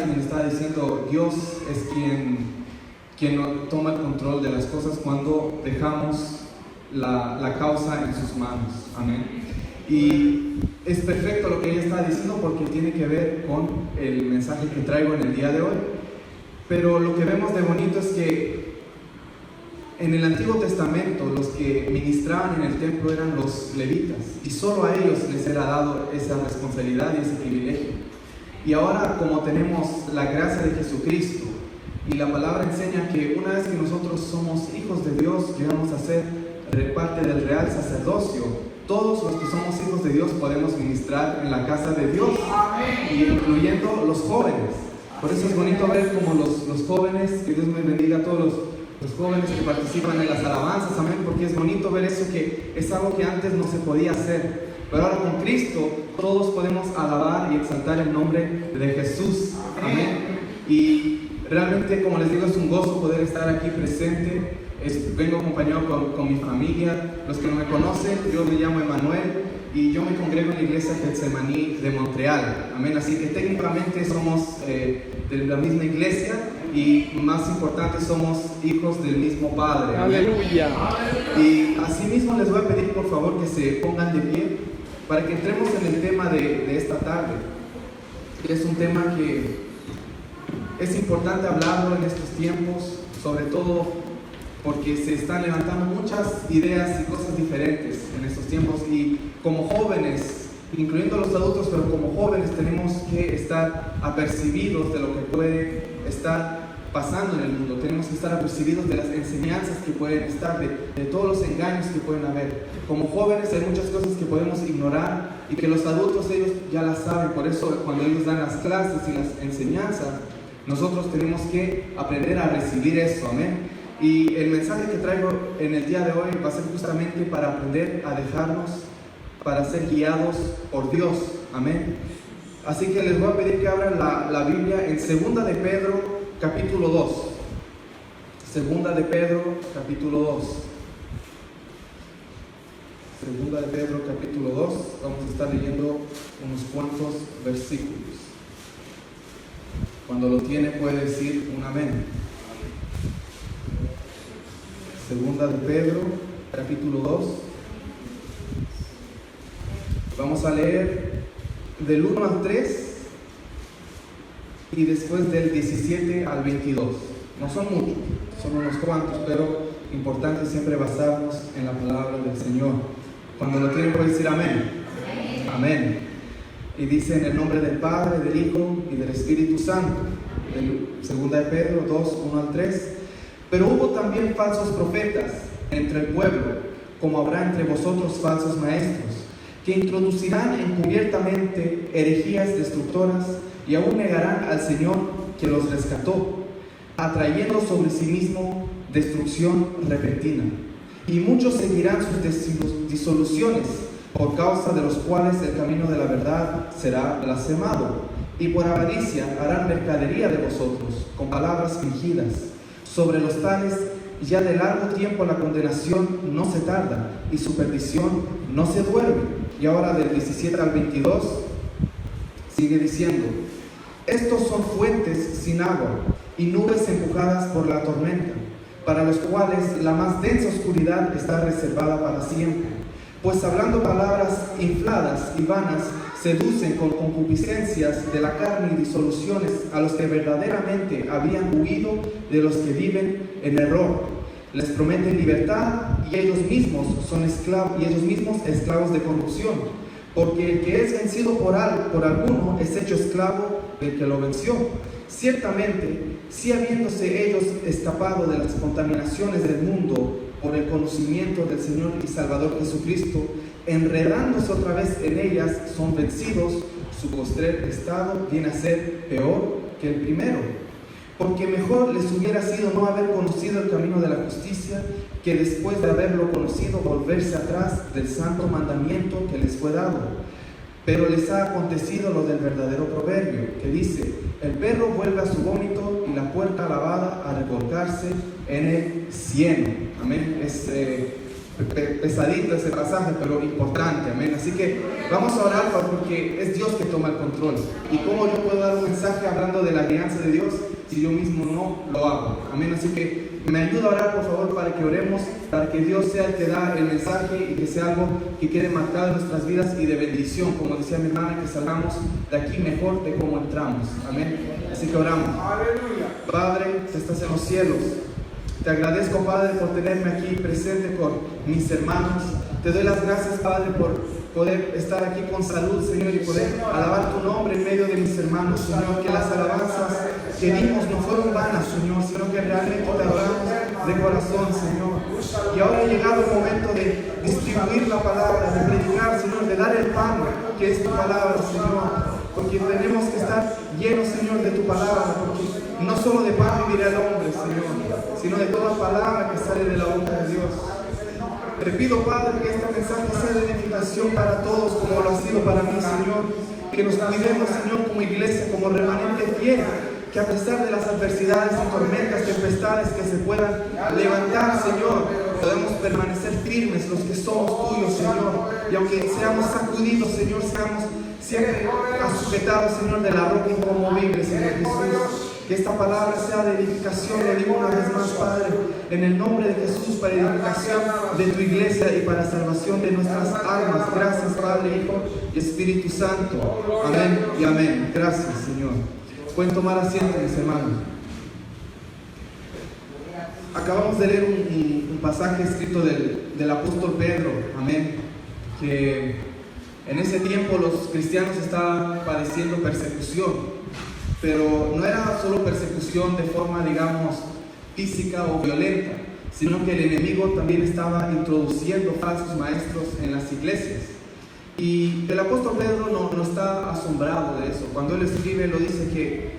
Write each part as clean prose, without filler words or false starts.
me estaba diciendo, Dios es quien toma el control de las cosas cuando dejamos la causa en sus manos. Amén. Y es perfecto lo que ella estaba diciendo porque tiene que ver con el mensaje que traigo en el día de hoy. Pero lo que vemos de bonito es que en el Antiguo Testamento los que ministraban en el templo eran los levitas y solo a ellos les era dado esa responsabilidad y ese privilegio. Y ahora, como tenemos la gracia de Jesucristo y la palabra enseña que una vez que nosotros somos hijos de Dios, llegamos a ser parte del real sacerdocio, todos los que somos hijos de Dios podemos ministrar en la casa de Dios, y incluyendo los jóvenes. Por eso es bonito ver como los jóvenes, que Dios me bendiga a todos los jóvenes que participan en las alabanzas, amén, porque es bonito ver eso, que es algo que antes no se podía hacer, pero ahora con Cristo todos podemos alabar y exaltar el nombre de Jesús, amén. Y realmente, como les digo, es un gozo poder estar aquí presente. Vengo acompañado con mi familia. Los que no me conocen, yo me llamo Emanuel y yo me congrego en la iglesia Getsemaní de Montreal, amén. Así que técnicamente somos de la misma iglesia y más importante, somos hijos del mismo Padre, amén. Aleluya. Y así mismo les voy a pedir por favor que se pongan de pie para que entremos en el tema de esta tarde. Es un tema que es importante hablarlo en estos tiempos, sobre todo porque se están levantando muchas ideas y cosas diferentes en estos tiempos, y como jóvenes, incluyendo los adultos, pero como jóvenes tenemos que estar apercibidos de lo que puede estar pasando en el mundo. Tenemos que estar apercibidos de las enseñanzas que pueden estar, de todos los engaños que pueden haber. Como jóvenes hay muchas cosas que podemos ignorar y que los adultos ellos ya las saben. Por eso cuando ellos dan las clases y las enseñanzas, nosotros tenemos que aprender a recibir eso, amén. Y el mensaje que traigo en el día de hoy va a ser justamente para aprender a dejarnos, para ser guiados por Dios, amén. Así que les voy a pedir que abran la Biblia en 2 de Pedro, capítulo 2. 2 de Pedro, capítulo 2. 2 de Pedro, capítulo 2. Vamos a estar leyendo unos cuantos versículos. Cuando lo tiene puede decir un amén. 2 de Pedro, capítulo 2. Vamos a leer del 1 al 3 y después del 17 al 22. No son muchos, son unos cuantos, pero importante siempre basarnos en la palabra del Señor. Cuando lo tienen puede decir amén. Amén. Y dice: en el nombre del Padre, del Hijo y del Espíritu Santo. 2 de Pedro 2, 1 al 3. Pero hubo también falsos profetas entre el pueblo, como habrá entre vosotros falsos maestros, que introducirán encubiertamente herejías destructoras y aún negarán al Señor que los rescató, atrayendo sobre sí mismo destrucción repentina. Y muchos seguirán sus disoluciones, por causa de los cuales el camino de la verdad será blasfemado, y por avaricia harán mercadería de vosotros, con palabras fingidas. Sobre los tales, ya de largo tiempo la condenación no se tarda, y su perdición no se duerme. Y ahora del 17 al 22, sigue diciendo: estos son fuentes sin agua, y nubes empujadas por la tormenta, para los cuales la más densa oscuridad está reservada para siempre. Pues hablando palabras infladas y vanas, seducen con concupiscencias de la carne y disoluciones a los que verdaderamente habían huido de los que viven en error. Les prometen libertad y ellos mismos son esclavos de corrupción. Porque el que es vencido por alguno es hecho esclavo del que lo venció. Ciertamente, si habiéndose ellos escapado de las contaminaciones del mundo por el conocimiento del Señor y Salvador Jesucristo, enredándose otra vez en ellas, son vencidos, su postrer estado viene a ser peor que el primero. Porque mejor les hubiera sido no haber conocido el camino de la justicia, que después de haberlo conocido volverse atrás del santo mandamiento que les fue dado. Pero les ha acontecido lo del verdadero proverbio, que dice: el perro vuelve a su vómito y la puerta lavada a revolcarse en el cieno. Amén. Es pesadito ese pasaje, pero importante, amén. Así que vamos a orar porque es Dios que toma el control. ¿Y cómo yo puedo dar un mensaje hablando de la alianza de Dios si yo mismo no lo hago? Amén. Así que me ayuda a orar, por favor, para que oremos, para que Dios sea el que da el mensaje y que sea algo que quede marcado en nuestras vidas y de bendición, como decía mi hermana, que salgamos de aquí mejor de cómo entramos. Amén. Así que oramos. Padre, que estás en los cielos, te agradezco, Padre, por tenerme aquí presente con mis hermanos. Te doy las gracias, Padre, por poder estar aquí con salud, Señor, y poder alabar tu nombre en medio de mis hermanos, Señor. Que las alabanzas que dimos no fueron vanas, Señor, sino que realmente te adoramos de corazón, Señor. Y ahora ha llegado el momento de distribuir la palabra, de predicar, Señor, de dar el pan, que es tu palabra, Señor. Porque tenemos que estar llenos, Señor, de tu palabra, porque no solo de pan vivirá el hombre, Señor, sino de toda palabra que sale de la boca de Dios. Te pido, Padre, que este mensaje sea de edificación para todos, como lo ha sido para mí, Señor. Que nos cuidemos, Señor, como iglesia, como remanente fiel, que a pesar de las adversidades y tormentas, tempestades que se puedan levantar, Señor, podemos permanecer firmes los que somos tuyos, Señor. Y aunque seamos sacudidos, Señor, seamos siempre sujetados, Señor, de la roca inconmovible, Señor Jesús. Que esta palabra sea de edificación, lo digo una vez más, Padre, en el nombre de Jesús, para edificación de tu iglesia y para salvación de nuestras almas. Gracias, Padre, Hijo y Espíritu Santo. Amén y amén. Gracias, Señor. Pueden tomar asiento, mis hermanos. Acabamos de leer un pasaje escrito del apóstol Pedro, amén, que en ese tiempo los cristianos estaban padeciendo persecución. Pero no era solo persecución de forma, digamos, física o violenta, sino que el enemigo también estaba introduciendo falsos maestros en las iglesias. Y el apóstol Pedro no está asombrado de eso. Cuando él escribe, lo dice que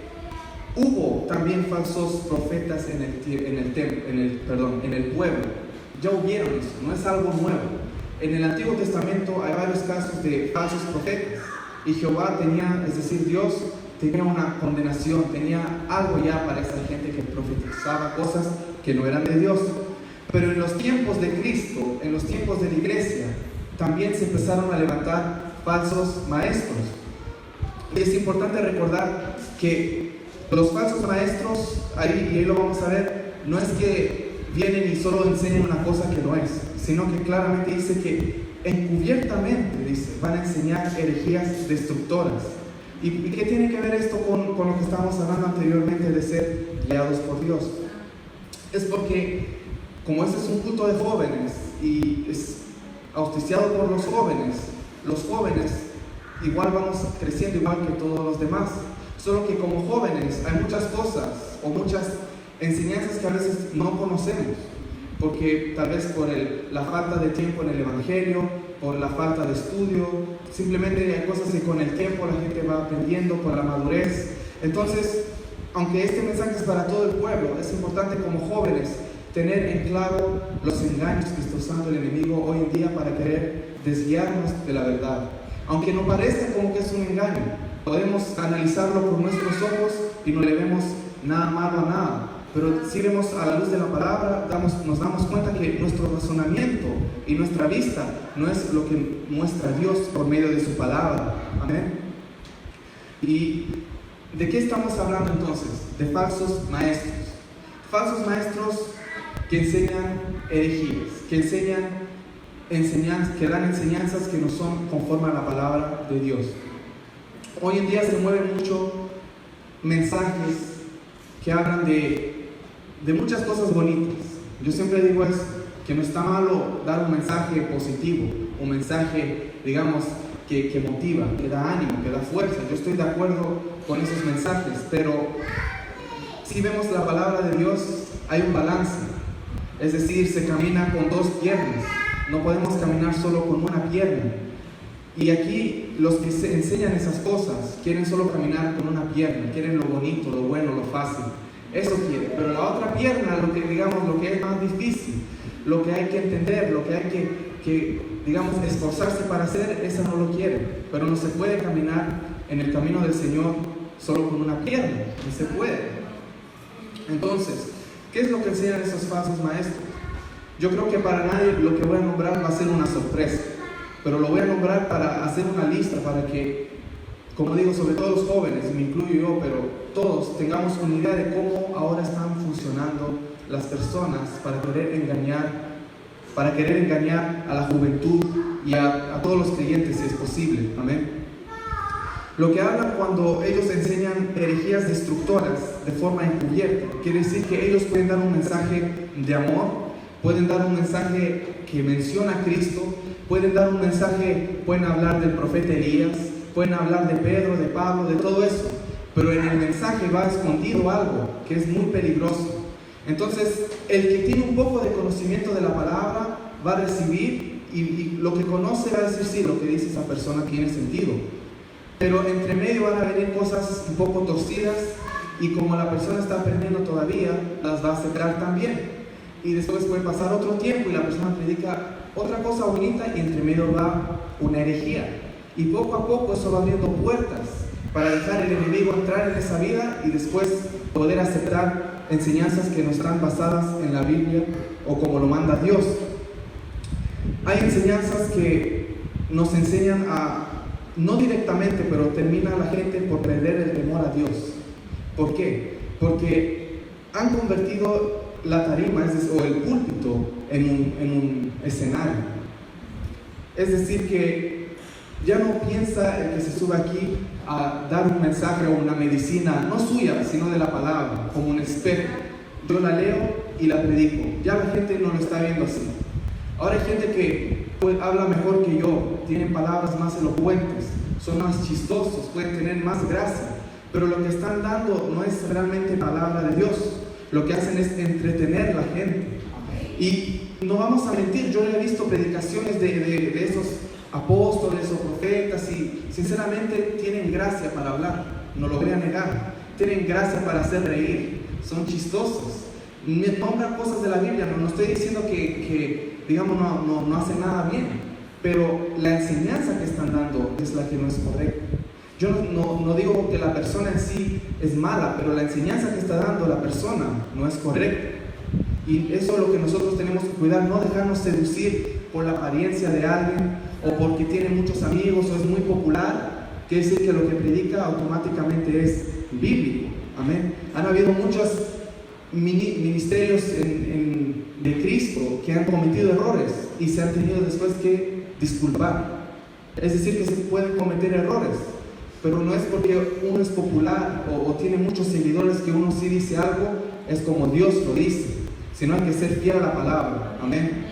hubo también falsos profetas en el pueblo. Ya hubieron eso, no es algo nuevo. En el Antiguo Testamento hay varios casos de falsos profetas. Y Jehová tenía, es decir, Dios tenía una condenación, tenía algo ya para esa gente que profetizaba cosas que no eran de Dios. Pero en los tiempos de Cristo, en los tiempos de la iglesia, también se empezaron a levantar falsos maestros. Y es importante recordar que los falsos maestros, ahí lo vamos a ver, no es que vienen y solo enseñan una cosa que no es, sino que claramente dice que encubiertamente, dice, van a enseñar herejías destructoras. ¿Y qué tiene que ver esto con lo que estábamos hablando anteriormente de ser guiados por Dios? Es porque, como este es un culto de jóvenes y es auspiciado por los jóvenes igual vamos creciendo igual que todos los demás. Solo que como jóvenes hay muchas cosas o muchas enseñanzas que a veces no conocemos. Porque tal vez por la falta de tiempo en el Evangelio, por la falta de estudio, simplemente hay cosas que con el tiempo la gente va aprendiendo, por la madurez. Entonces, aunque este mensaje es para todo el pueblo, es importante como jóvenes tener en claro los engaños que está usando el enemigo hoy en día para querer desviarnos de la verdad. Aunque no parezca como que es un engaño, podemos analizarlo con nuestros ojos y no le vemos nada malo a nada. Pero si vemos a la luz de la palabra, nos damos cuenta que nuestro razonamiento y nuestra vista no es lo que muestra Dios por medio de su palabra. Amén. ¿Y de qué estamos hablando entonces? De falsos maestros. Falsos maestros que enseñan herejías, que dan enseñanzas que no son conforme a la palabra de Dios. Hoy en día se mueven mucho mensajes que hablan de muchas cosas bonitas. Yo siempre digo que no está malo dar un mensaje positivo, un mensaje, digamos, que motiva, que da ánimo, que da fuerza. Yo estoy de acuerdo con esos mensajes, pero si vemos la palabra de Dios, hay un balance. Es decir, se camina con dos piernas. No podemos caminar solo con una pierna. Y aquí los que se enseñan esas cosas quieren solo caminar con una pierna, quieren lo bonito, lo bueno, lo fácil. Eso quiere, pero la otra pierna, lo que es más difícil, lo que hay que entender, lo que hay que esforzarse para hacer, esa no lo quiere. Pero no se puede caminar en el camino del Señor solo con una pierna, no se puede. Entonces, ¿qué es lo que enseñan esos falsos maestros? Yo creo que para nadie lo que voy a nombrar va a ser una sorpresa, pero lo voy a nombrar para hacer una lista, para que, como digo, sobre todo los jóvenes, y me incluyo yo, pero todos tengamos una idea de cómo ahora están funcionando las personas para querer engañar a la juventud y a todos los creyentes, si es posible. Amén. Lo que hablan cuando ellos enseñan herejías destructoras de forma encubierta, quiere decir que ellos pueden dar un mensaje de amor, pueden dar un mensaje que menciona a Cristo, pueden dar un mensaje, pueden hablar del profeta Elías, pueden hablar de Pedro, de Pablo, de todo eso, pero en el mensaje va escondido algo que es muy peligroso. Entonces, el que tiene un poco de conocimiento de la palabra va a recibir y lo que conoce va a decir, sí, lo que dice esa persona tiene sentido. Pero entre medio van a venir cosas un poco torcidas y como la persona está aprendiendo todavía, las va a aceptar también. Y después puede pasar otro tiempo y la persona predica otra cosa bonita y entre medio va una herejía. Y poco a poco eso va abriendo puertas para dejar el enemigo entrar en esa vida y después poder aceptar enseñanzas que no están basadas en la Biblia o como lo manda Dios. Hay enseñanzas que nos enseñan a, no directamente, pero termina la gente por perder el temor a Dios. ¿Por qué? Porque han convertido la tarima, o el púlpito, en un escenario. Es decir, que ya no piensa el que se sube aquí a dar un mensaje o una medicina, no suya, sino de la palabra, como un espejo. Yo la leo y la predico. Ya la gente no lo está viendo así. Ahora hay gente que habla mejor que yo, tienen palabras más elocuentes, son más chistosos, pueden tener más gracia, pero lo que están dando no es realmente palabra de Dios. Lo que hacen es entretener a la gente. Y no vamos a mentir, yo he visto predicaciones de esos apóstoles o profetas y sinceramente tienen gracia para hablar, no lo voy a negar, tienen gracia para hacer reír, son chistosos, nombran cosas de la Biblia, no estoy diciendo que digamos no hacen nada bien, pero la enseñanza que están dando es la que no es correcta. Yo no digo que la persona en sí es mala, pero la enseñanza que está dando la persona no es correcta. Y eso es lo que nosotros tenemos que cuidar, no dejarnos seducir por la apariencia de alguien o porque tiene muchos amigos o es muy popular. Quiere decir que lo que predica automáticamente es bíblico. Amén. Han habido muchos ministerios de Cristo que han cometido errores y se han tenido después que disculpar. Es decir, que se pueden cometer errores, pero no es porque uno es popular o tiene muchos seguidores que uno sí dice algo, es como Dios lo dice, sino hay que ser fiel a la palabra. Amén.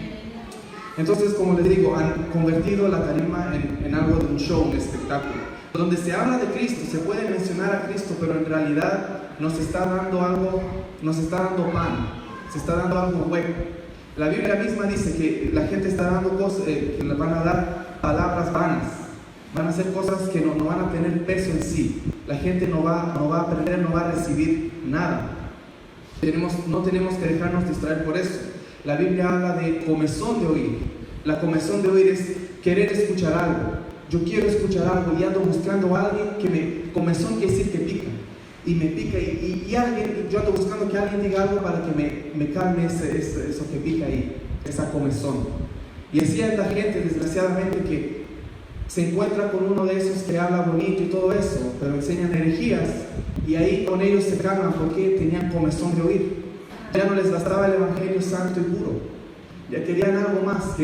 Entonces, como les digo, han convertido la tarima en algo de un show, un espectáculo, donde se habla de Cristo, se puede mencionar a Cristo, pero en realidad nos está dando algo, nos está dando pan, se está dando algo hueco. La Biblia misma dice que la gente está dando cosas, que les van a dar palabras vanas, van a hacer cosas que no van a tener peso en sí. La gente no va a aprender, no va a recibir nada. No tenemos que dejarnos distraer por eso. La Biblia habla de comezón de oír. La comezón de oír es querer escuchar algo. Yo quiero escuchar algo y ando buscando a alguien que me... Comezón quiere decir que pica. Y me pica y alguien, yo ando buscando que alguien diga algo para que me calme eso que pica ahí, esa comezón. Y así hay la gente, desgraciadamente, que se encuentra con uno de esos que habla bonito y todo eso, pero enseñan herejías y ahí con ellos se calman porque tenían comezón de oír. Ya no les bastaba el evangelio santo y puro, ya querían algo más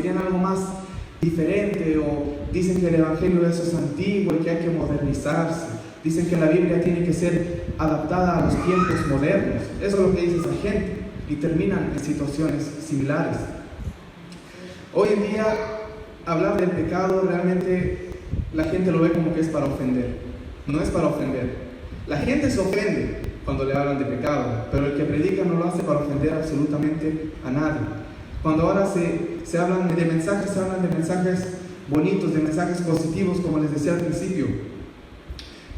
diferente, o dicen que el evangelio eso es antiguo y que hay que modernizarse. Dicen que la Biblia tiene que ser adaptada a los tiempos modernos. Eso es lo que dice esa gente y terminan en situaciones similares. Hoy en día, hablar del pecado realmente la gente lo ve como que es para ofender. No es para ofender. La gente se ofende cuando le hablan de pecado, pero el que predica no lo hace para ofender absolutamente a nadie. Cuando ahora se hablan de mensajes, se hablan de mensajes bonitos, de mensajes positivos, como les decía al principio.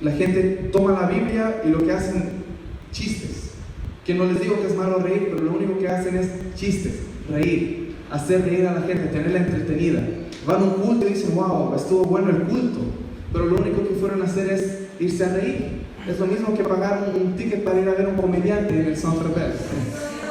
La gente toma la Biblia y lo que hacen, chistes. Que no les digo que es malo reír, pero lo único que hacen es chistes, reír, hacer reír a la gente, tenerla entretenida. Van a un culto y dicen, wow, estuvo bueno el culto, pero lo único que fueron a hacer es irse a reír. Es lo mismo que pagar un ticket para ir a ver un comediante en el Centre Bell.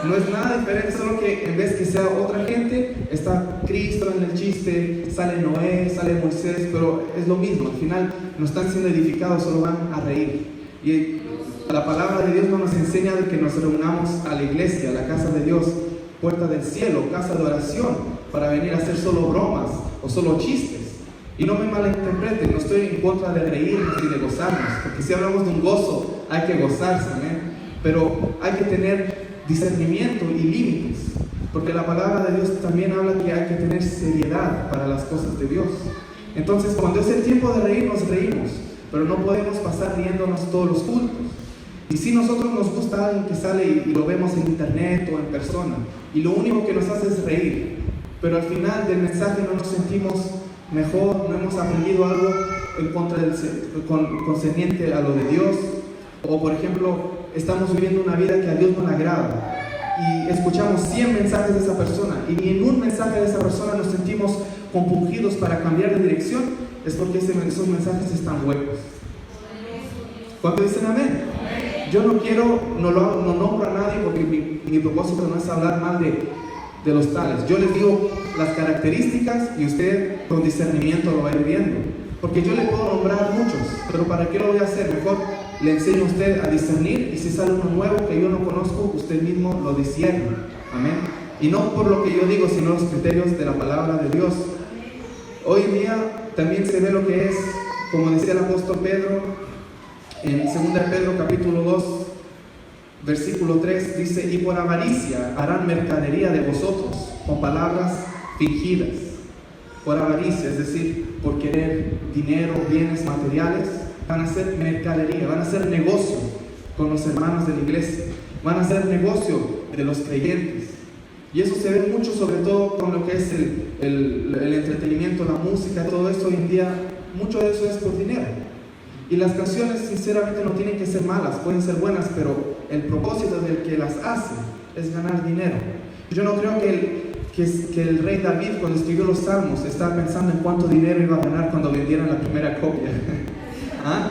No es nada diferente, solo que en vez que sea otra gente, está Cristo en el chiste, sale Noé, sale Moisés, pero es lo mismo. Al final no están siendo edificados, solo van a reír. Y la palabra de Dios no nos enseña de que nos reunamos a la iglesia, a la casa de Dios, puerta del cielo, casa de oración, para venir a hacer solo bromas o solo chistes. Y no me malinterpreten, no estoy en contra de reírnos y de gozarnos, porque si hablamos de un gozo, hay que gozarse, ¿eh? Pero hay que tener discernimiento y límites, porque la palabra de Dios también habla que hay que tener seriedad para las cosas de Dios. Entonces, cuando es el tiempo de reír, nos reímos, pero no podemos pasar riéndonos todos los cultos. Y si nosotros nos gusta alguien que sale y lo vemos en internet o en persona, y lo único que nos hace es reír, pero al final del mensaje no nos sentimos mejor, no hemos aprendido algo en contra concerniente a lo de Dios, o por ejemplo, estamos viviendo una vida que a Dios no le agrada y escuchamos 100 mensajes de esa persona y ni en un mensaje de esa persona nos sentimos compungidos para cambiar de dirección, es porque esos mensajes están huecos. ¿Cuántos dicen amén? Yo no quiero, no nombro a nadie porque mi propósito no es hablar mal de los tales. Yo les digo las características y usted con discernimiento lo va a ir viendo. Porque yo le puedo nombrar muchos, pero ¿para qué lo voy a hacer? Mejor le enseño a usted a discernir y si sale uno nuevo que yo no conozco, usted mismo lo discierne. Amén. Y no por lo que yo digo, sino los criterios de la palabra de Dios. Hoy en día también se ve lo que es, como decía el apóstol Pedro, en 2 Pedro capítulo 2, versículo 3, dice: y por avaricia harán mercadería de vosotros, con palabras fingidas. Por avaricia, es decir, por querer dinero, bienes materiales, van a hacer mercadería, van a hacer negocio con los hermanos de la iglesia, van a hacer negocio de los creyentes. Y eso se ve mucho, sobre todo con lo que es el entretenimiento, la música, todo eso hoy en día, mucho de eso es por dinero. Y las canciones sinceramente no tienen que ser malas, pueden ser buenas, pero el propósito del que las hace es ganar dinero. Yo no creo que el rey David, cuando escribió los salmos, estaba pensando en cuánto dinero iba a ganar cuando vendieran la primera copia. ¿Ah?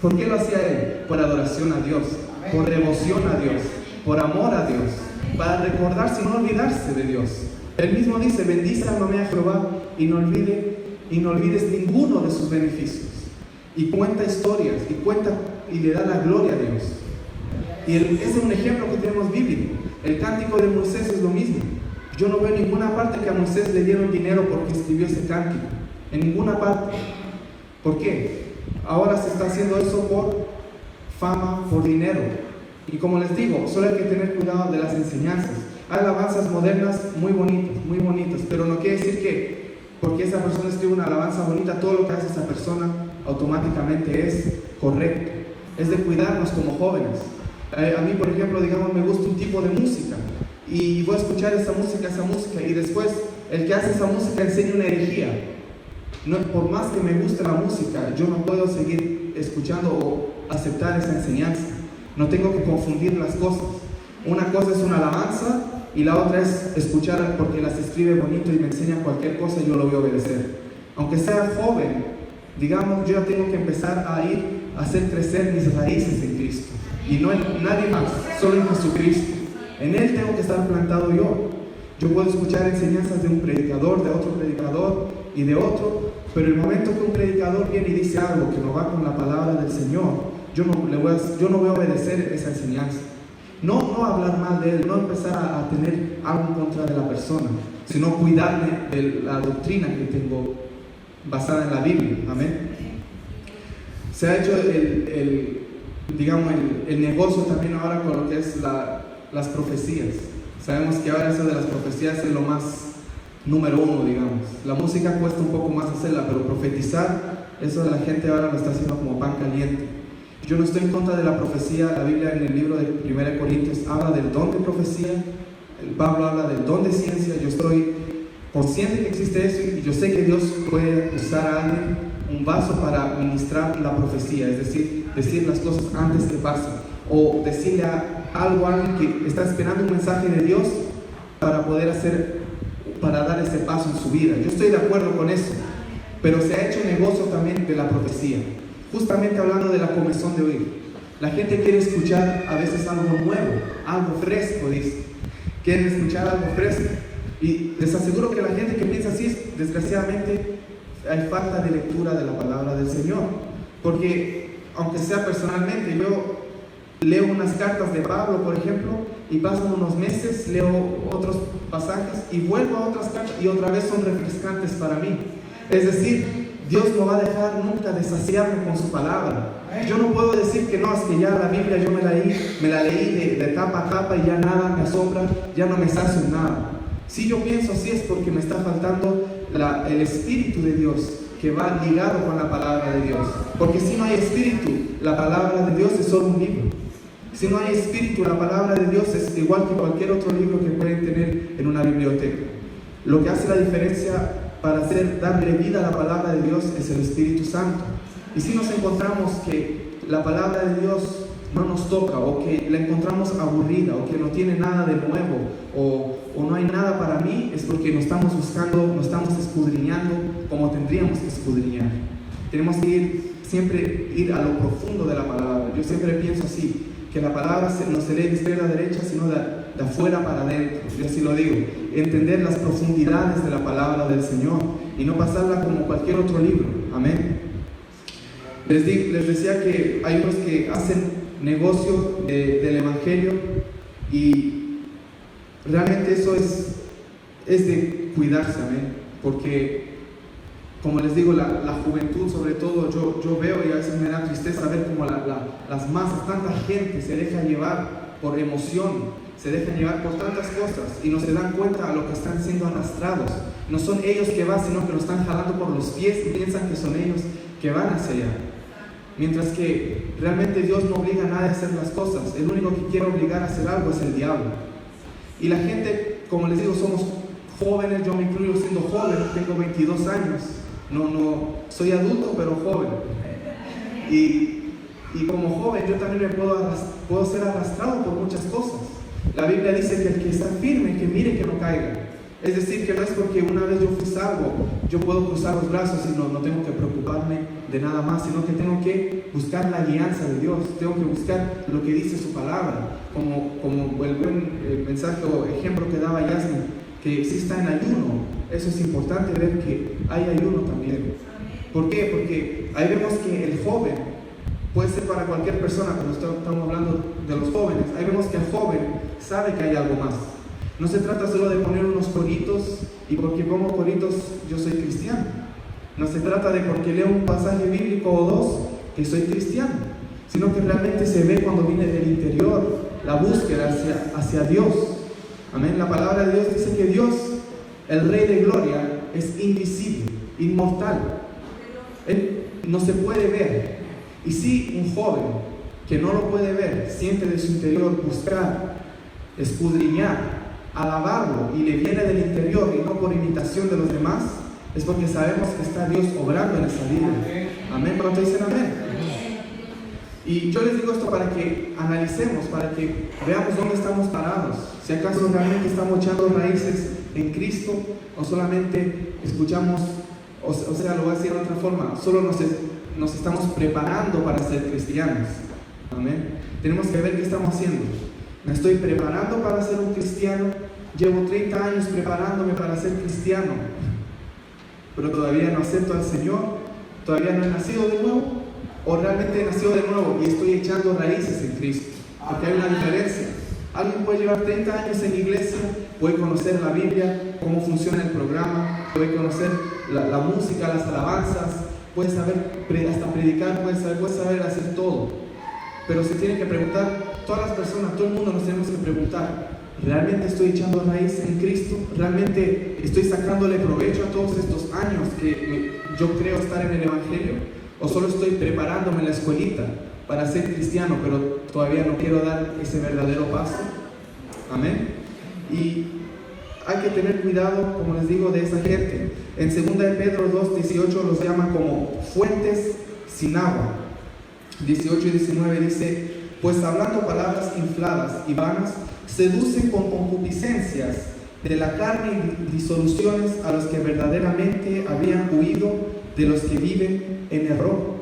¿Por qué lo hacía él? Por adoración a Dios, por devoción a Dios, por amor a Dios, para recordarse y no olvidarse de Dios. Él mismo dice: bendice alma a Jehová y no olvides ninguno de sus beneficios. Y cuenta historias y le da la gloria a Dios. Y ese es un ejemplo que tenemos bíblico. El cántico de Moisés es lo mismo. Yo no veo en ninguna parte que a Moisés le dieron dinero porque escribió ese cántico. En ninguna parte. ¿Por qué? Ahora se está haciendo eso por fama, por dinero. Y como les digo, solo hay que tener cuidado de las enseñanzas. Hay alabanzas modernas muy bonitas, pero no quiere decir que porque esa persona escribe una alabanza bonita, todo lo que hace esa persona automáticamente es correcto. Es de cuidarnos como jóvenes. A mí, por ejemplo, digamos, me gusta un tipo de música y voy a escuchar esa música y después el que hace esa música enseña una herejía. No, por más que me guste la música, yo no puedo seguir escuchando o aceptar esa enseñanza. No tengo que confundir las cosas. Una cosa es una alabanza y la otra es escuchar porque las escribe bonito y me enseña cualquier cosa y yo lo voy a obedecer. Aunque sea joven, digamos, yo tengo que empezar a hacer crecer mis raíces en Cristo. Y no en nadie más, solo en Jesucristo. En Él tengo que estar plantado yo. Yo puedo escuchar enseñanzas de un predicador, de otro predicador y de otro, pero el momento que un predicador viene y dice algo que no va con la palabra del Señor, yo no voy a obedecer esa enseñanza. No hablar mal de él, no empezar a tener algo en contra de la persona, sino cuidarme de la doctrina que tengo basada en la Biblia. Amén. Se ha hecho el negocio también ahora con lo que es las profecías. Sabemos que ahora eso de las profecías es lo más número uno, digamos. La música cuesta un poco más hacerla, pero profetizar, eso de la gente ahora lo está haciendo como pan caliente. Yo no estoy en contra de la profecía. La Biblia en el libro de 1 Corintios habla del don de profecía. Pablo habla del don de ciencia. Yo estoy consciente que existe eso y yo sé que Dios puede usar a alguien, un vaso para ministrar la profecía, es decir las cosas antes que pasen, o decirle algo a alguien que está esperando un mensaje de Dios para dar ese paso en su vida. Yo estoy de acuerdo con eso, pero se ha hecho negocio también de la profecía. Justamente hablando de la comezón de oír. La gente quiere escuchar a veces algo nuevo, algo fresco, dice. Quieren escuchar algo fresco. Y les aseguro que la gente que piensa así, desgraciadamente, hay falta de lectura de la palabra del Señor. Porque, aunque sea personalmente, yo leo unas cartas de Pablo, por ejemplo, y pasan unos meses, leo otros pasajes y vuelvo a otras cartas y otra vez son refrescantes para mí. Es decir, Dios no va a dejar nunca de saciarme con su palabra. Yo no puedo decir que no, es que ya la Biblia yo me la leí de tapa a tapa y ya nada me asombra, ya no me sacio en nada. Si yo pienso así es porque me está faltando el Espíritu de Dios, que va ligado con la palabra de Dios. Porque si no hay Espíritu, la palabra de Dios es solo un libro. Si no hay Espíritu, la palabra de Dios es igual que cualquier otro libro que pueden tener en una biblioteca. Lo que hace la diferencia para darle vida a la palabra de Dios es el Espíritu Santo. Y si nos encontramos que la palabra de Dios no nos toca, o que la encontramos aburrida, o que no tiene nada de nuevo, o no hay nada para mí, es porque no estamos buscando, no estamos escudriñando como tendríamos que escudriñar. Tenemos que siempre ir a lo profundo de la palabra. Yo siempre pienso así, que la palabra no se lee de izquierda a derecha, sino de afuera para adentro. Yo así lo digo, entender las profundidades de la palabra del Señor y no pasarla como cualquier otro libro. Amén. Les decía que hay unos que hacen negocio del Evangelio y realmente eso es de cuidarse, amén. Porque, como les digo, la juventud sobre todo, yo veo y a veces me da tristeza ver cómo las masas, tanta gente se deja llevar por emoción, se dejan llevar por tantas cosas y no se dan cuenta a lo que están siendo arrastrados. No son ellos que van, sino que lo están jalando por los pies y piensan que son ellos que van hacia allá. Mientras que realmente Dios no obliga a nadie a hacer las cosas. El único que quiere obligar a hacer algo es el diablo. Y la gente, como les digo, somos jóvenes, yo me incluyo siendo joven, tengo 22 años. No soy adulto, pero joven. Y como joven yo también puedo ser arrastrado por muchas cosas. La Biblia dice que el que está firme, que mire que no caiga. Es decir, que no es porque una vez yo fui salvo, yo puedo cruzar los brazos y no tengo que preocuparme de nada más, sino que tengo que buscar la guianza de Dios, tengo que buscar lo que dice su palabra, como el buen mensaje o ejemplo que daba Yasmin, que si está en ayuno. Eso es importante ver que hay ayuno también. ¿Por qué? Porque ahí vemos que el joven, puede ser para cualquier persona, pero estamos hablando de los jóvenes, ahí vemos que el joven sabe que hay algo más. No se trata solo de poner unos coritos y porque pongo coritos yo soy cristiano. No se trata de porque leo un pasaje bíblico o dos que soy cristiano, sino que realmente se ve cuando viene del interior la búsqueda hacia Dios. Amén. La palabra de Dios dice que Dios, el Rey de Gloria, es invisible, inmortal. Él no se puede ver. Y si un joven que no lo puede ver siente de su interior buscar, escudriñar, alabarlo y le viene del interior y no por imitación de los demás, es porque sabemos que está Dios obrando en esa vida. Amén. ¿Cuánto dicen amén? Y yo les digo esto para que analicemos, para que veamos dónde estamos parados. Si acaso realmente estamos echando raíces en Cristo o solamente escuchamos, o sea, lo voy a decir de otra forma, solo nos estamos preparando para ser cristianos. Amén. Tenemos que ver qué estamos haciendo. Me estoy preparando para ser un cristiano. Llevo 30 años preparándome para ser cristiano, pero todavía no acepto al Señor. Todavía no he nacido de nuevo, o realmente he nacido de nuevo y estoy echando raíces en Cristo. Porque hay una diferencia. Alguien puede llevar 30 años en la iglesia, puede conocer la Biblia, cómo funciona el programa, puede conocer la música, las alabanzas, puede saber hasta predicar, puede saber hacer todo. Pero se tiene que preguntar, todas las personas, todo el mundo nos tenemos que preguntar, ¿realmente estoy echando raíz en Cristo? ¿Realmente estoy sacándole provecho a todos estos años que yo creo estar en el Evangelio? ¿O solo estoy preparándome en la escuelita para ser cristiano, pero todavía no quiero dar ese verdadero paso? Amén. Y hay que tener cuidado, como les digo, de esa gente. En 2 de Pedro 2:18 los llama como fuentes sin agua. 18 y 19 dice: pues hablando palabras infladas y vanas, seducen con concupiscencias de la carne y disoluciones a los que verdaderamente habían huido de los que viven en error.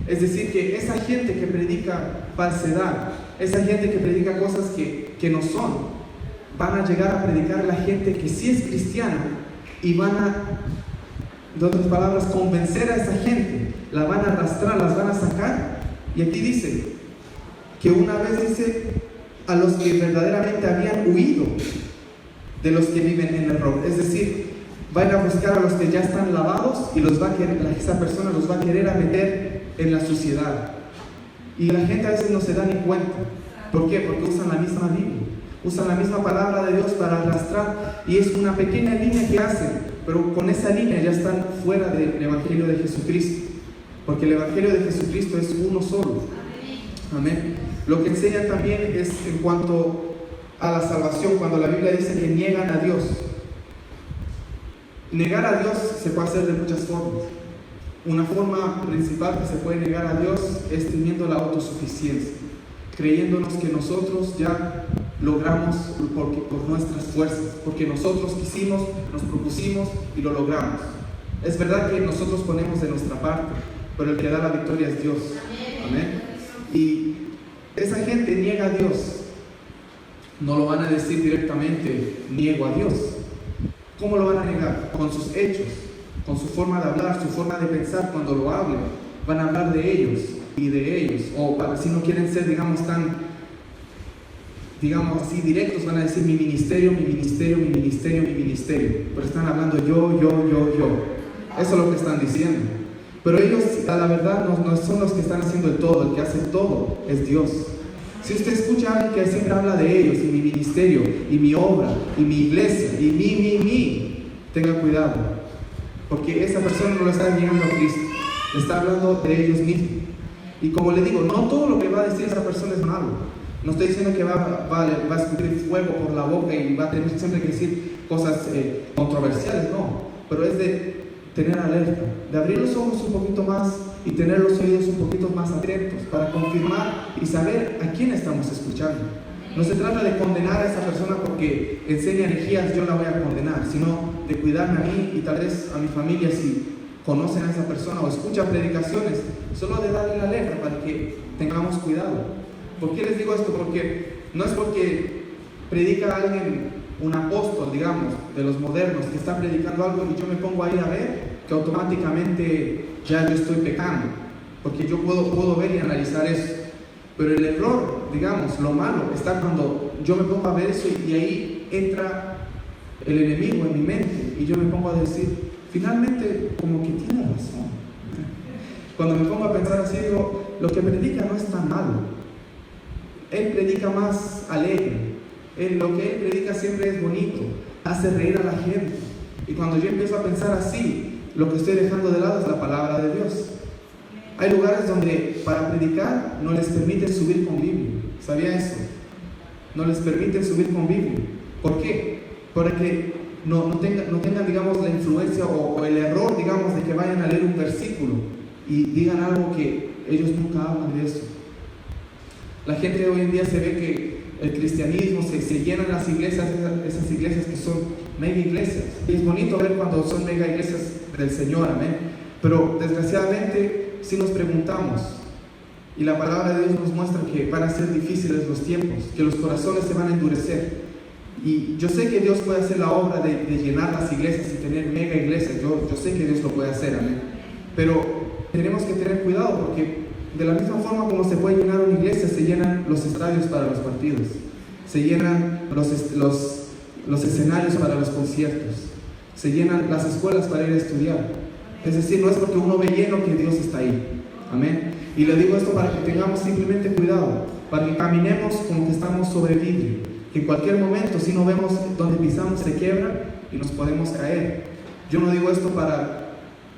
Es decir, que esa gente que predica falsedad. Esa gente que predica cosas que no son. Van a llegar a predicar a la gente que sí es cristiana y van a, de otras palabras, convencer a esa gente. La van a arrastrar, las van a sacar. Y aquí dice que una vez dice a los que verdaderamente habían huido de los que viven en error. Es decir, van a buscar a los que ya están lavados y los va a querer, esa persona los va a querer a meter en la suciedad. Y la gente a veces no se da ni cuenta. ¿Por qué? Porque usan la misma Biblia, usan la misma palabra de Dios para arrastrar, y es una pequeña línea que hacen, pero con esa línea ya están fuera del Evangelio de Jesucristo, porque el Evangelio de Jesucristo es uno solo. Amén. Lo que enseña también es en cuanto a la salvación, cuando la Biblia dice que niegan a Dios. Negar a Dios se puede hacer de muchas formas. Una forma principal que se puede negar a Dios es teniendo la autosuficiencia, creyéndonos que nosotros ya logramos por nuestras fuerzas, porque nosotros quisimos, nos propusimos y lo logramos. Es verdad que nosotros ponemos de nuestra parte, pero el que da la victoria es Dios. Amén. Y esa gente niega a Dios. No lo van a decir directamente, niego a Dios. ¿Cómo lo van a negar? Con sus hechos, con su forma de hablar, su forma de pensar. Cuando lo hablen, van a hablar de ellos y de ellos. O si no quieren ser, digamos así, directos, van a decir mi ministerio, mi ministerio, mi ministerio, mi ministerio. Pero están hablando yo. Eso es lo que están diciendo. Pero ellos, a la verdad, no son los que están haciendo el todo. El que hace todo es Dios. Si usted escucha a alguien que siempre habla de ellos, y mi ministerio, y mi obra, y mi iglesia, y mi, tenga cuidado. Porque esa persona no lo está llegando a Cristo. Le está hablando de ellos mismos. Y como le digo, no todo lo que va a decir esa persona es malo. No estoy diciendo que va a escupir fuego por la boca y va a tener siempre que decir cosas controversiales, no. Pero es de tener alerta, de abrir los ojos un poquito más y tener los oídos un poquito más atentos para confirmar y saber a quién estamos escuchando. No se trata de condenar a esa persona porque enseña herejías, yo la voy a condenar, sino de cuidarme a mí y tal vez a mi familia si conocen a esa persona o escuchan predicaciones, solo de darle la alerta para que tengamos cuidado. ¿Por qué les digo esto? Porque no es porque predica alguien, un apóstol, digamos, de los modernos, que está predicando algo y yo me pongo a ir a ver, que automáticamente ya yo estoy pecando, porque yo puedo ver y analizar eso. Pero el error, digamos, lo malo, está cuando yo me pongo a ver eso y ahí entra el enemigo en mi mente y yo me pongo a decir, finalmente, como que tiene razón. Cuando me pongo a pensar así, digo, lo que predica no es tan malo. Él predica más alegre. Lo que él predica siempre es bonito, hace reír a la gente. Y cuando yo empiezo a pensar así, lo que estoy dejando de lado es la palabra de Dios. Hay lugares donde para predicar no les permiten subir con Biblia. ¿Sabía eso? No les permiten subir con Biblia. ¿Por qué? Porque no tengan, digamos, la influencia o el error, digamos, de que vayan a leer un versículo y digan algo que ellos nunca hablan de eso. La gente hoy en día se ve que el cristianismo se llenan las iglesias, esas iglesias que son mega iglesias. Y es bonito ver cuando son mega iglesias del Señor, amén. Pero desgraciadamente, si nos preguntamos, y la palabra de Dios nos muestra que van a ser difíciles los tiempos, que los corazones se van a endurecer. Y yo sé que Dios puede hacer la obra de llenar las iglesias y tener mega iglesias. Yo sé que Dios lo puede hacer, amén. Pero tenemos que tener cuidado porque de la misma forma como se puede llenar una iglesia, se llenan los estadios para los partidos, se llenan los escenarios para los conciertos, se llenan las escuelas para ir a estudiar. Es decir, no es porque uno ve lleno que Dios está ahí. Amén. Y le digo esto para que tengamos simplemente cuidado, para que caminemos como que estamos sobre vidrio, que en cualquier momento, si no vemos donde pisamos, se quiebra y nos podemos caer. Yo no digo esto para,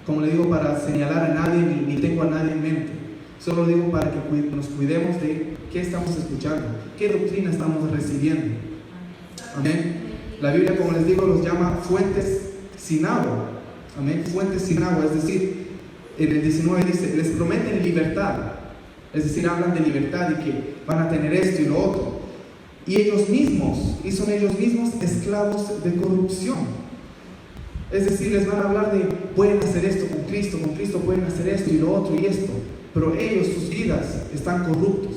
como le digo, para señalar a nadie, ni tengo a nadie en mente. Solo digo para que nos cuidemos de qué estamos escuchando, qué doctrina estamos recibiendo. Amén. La Biblia, como les digo, los llama fuentes sin agua. Amén. Fuentes sin agua, es decir, en el 19 dice, les prometen libertad. Es decir, hablan de libertad y que van a tener esto y lo otro. Y ellos mismos, y son ellos mismos esclavos de corrupción. Es decir, les van a hablar de, pueden hacer esto con Cristo pueden hacer esto y lo otro y esto. Pero ellos, sus vidas están corruptos.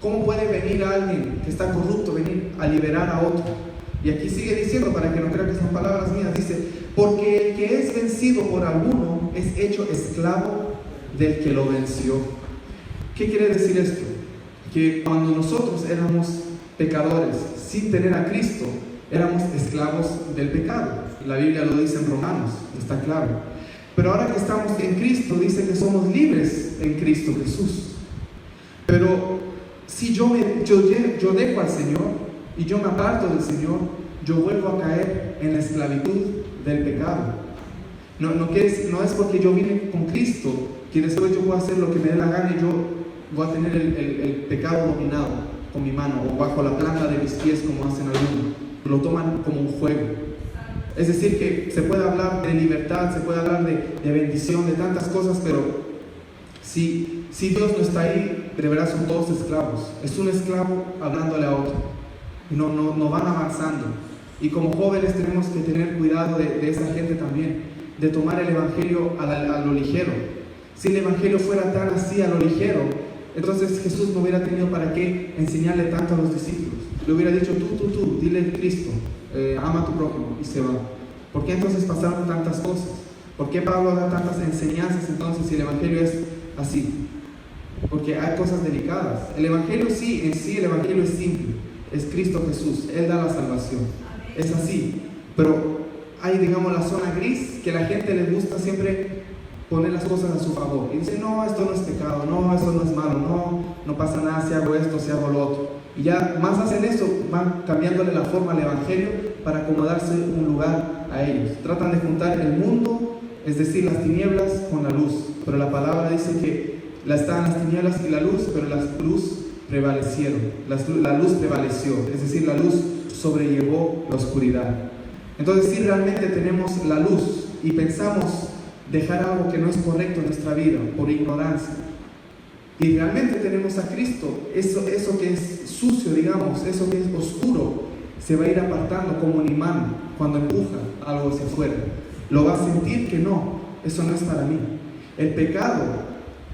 ¿Cómo puede venir alguien que está corrupto, venir a liberar a otro? Y aquí sigue diciendo, para que no crean que son palabras mías, dice, porque el que es vencido por alguno es hecho esclavo del que lo venció. ¿Qué quiere decir esto? Que cuando nosotros éramos pecadores, sin tener a Cristo, éramos esclavos del pecado. La Biblia lo dice en Romanos, está claro. Pero ahora que estamos en Cristo, dice que somos libres en Cristo Jesús. Pero si yo dejo al Señor y yo me aparto del Señor, yo vuelvo a caer en la esclavitud del pecado. No es porque yo vine con Cristo que después yo voy a hacer lo que me dé la gana y yo voy a tener el pecado dominado con mi mano o bajo la planta de mis pies, como hacen algunos. Lo toman como un juego. Es decir, que se puede hablar de libertad, se puede hablar de bendición, de tantas cosas, pero si Dios no está ahí, de verdad son todos esclavos. Es un esclavo hablándole a otro. No van avanzando. Y como jóvenes tenemos que tener cuidado de esa gente también, de tomar el Evangelio a lo ligero. Si el Evangelio fuera tan así a lo ligero, entonces Jesús no hubiera tenido para qué enseñarle tanto a los discípulos. Le hubiera dicho, tú, dile a Cristo, ama a tu prójimo, y se va. ¿Por qué entonces pasaron tantas cosas? ¿Por qué Pablo da tantas enseñanzas entonces si el Evangelio es así? Porque hay cosas delicadas. El Evangelio en sí el Evangelio es simple. Es Cristo Jesús, Él da la salvación. Es así. Pero hay, digamos, la zona gris que a la gente le gusta siempre poner las cosas a su favor. Y dice, no, esto no es pecado, no, esto no es malo, no pasa nada si hago esto, si hago lo otro. Y ya más hacen eso, van cambiándole la forma al Evangelio para acomodarse un lugar a ellos. Tratan de juntar el mundo, es decir, las tinieblas con la luz. Pero la palabra dice que estaban las tinieblas y la luz, pero la luz prevalecieron. La luz prevaleció, es decir, la luz sobrellevó la oscuridad. Entonces, si realmente tenemos la luz y pensamos dejar algo que no es correcto en nuestra vida por ignorancia, y realmente tenemos a Cristo, eso que es sucio, digamos, eso que es oscuro, se va a ir apartando como un imán cuando empuja algo hacia afuera. Lo va a sentir que no, eso no es para mí. El pecado,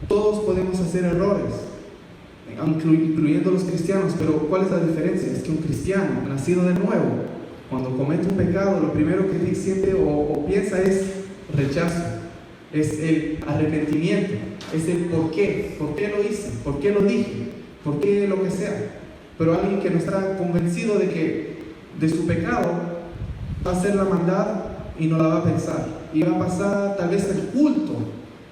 todos podemos hacer errores, incluyendo los cristianos, pero ¿cuál es la diferencia? Es que un cristiano nacido de nuevo, cuando comete un pecado, lo primero que siente o piensa es rechazo, es el arrepentimiento, es el por qué lo hice, por qué lo dije, por qué lo que sea. Pero alguien que no está convencido de su pecado va a hacer la maldad y no la va a pensar, y va a pasar tal vez el culto,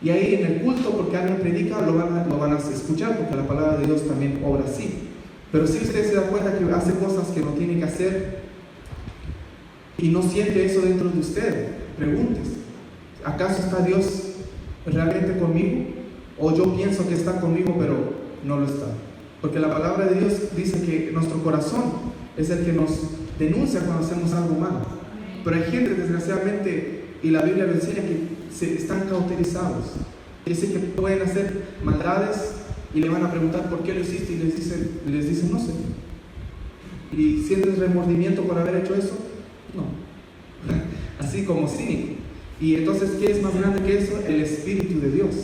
y ahí en el culto, porque alguien predica, lo van a escuchar, porque la palabra de Dios también obra así. Pero si usted se da cuenta que hace cosas que no tiene que hacer y no siente eso dentro de usted, pregúntese, ¿acaso está Dios realmente conmigo? ¿O yo pienso que está conmigo pero no lo está? Porque la palabra de Dios dice que nuestro corazón es el que nos denuncia cuando hacemos algo malo. Pero hay gente, desgraciadamente, y la Biblia lo enseña, que están cauterizados. Dice que pueden hacer maldades y le van a preguntar por qué lo hiciste, y les dicen no sé. ¿Y sientes remordimiento por haber hecho eso? No. Así como cínico. Y entonces, ¿qué es más grande que eso? El Espíritu de Dios.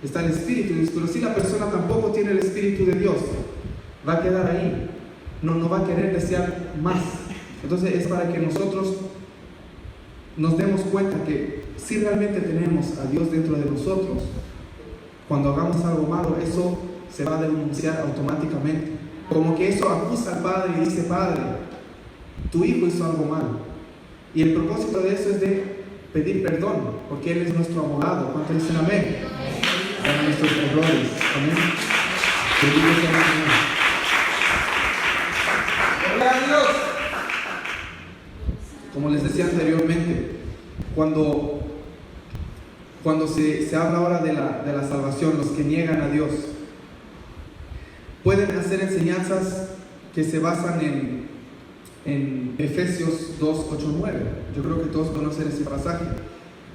Está el Espíritu de Dios. Pero si la persona tampoco tiene el Espíritu de Dios, va a quedar ahí. No va a querer desear más. Entonces es para que nosotros nos demos cuenta que si realmente tenemos a Dios dentro de nosotros, cuando hagamos algo malo, eso se va a denunciar automáticamente. Como que eso acusa al Padre y dice, Padre, tu hijo hizo algo malo. Y el propósito de eso es de pedir perdón, porque Él es nuestro abogado. ¿Cuántos dicen amén? Para nuestros errores. Amén. Bendito sea el Señor. Gloria a Dios. Como les decía anteriormente, cuando se habla ahora de la salvación, los que niegan a Dios pueden hacer enseñanzas que se basan en Efesios 2, 8, 9. Yo creo que todos conocen ese pasaje.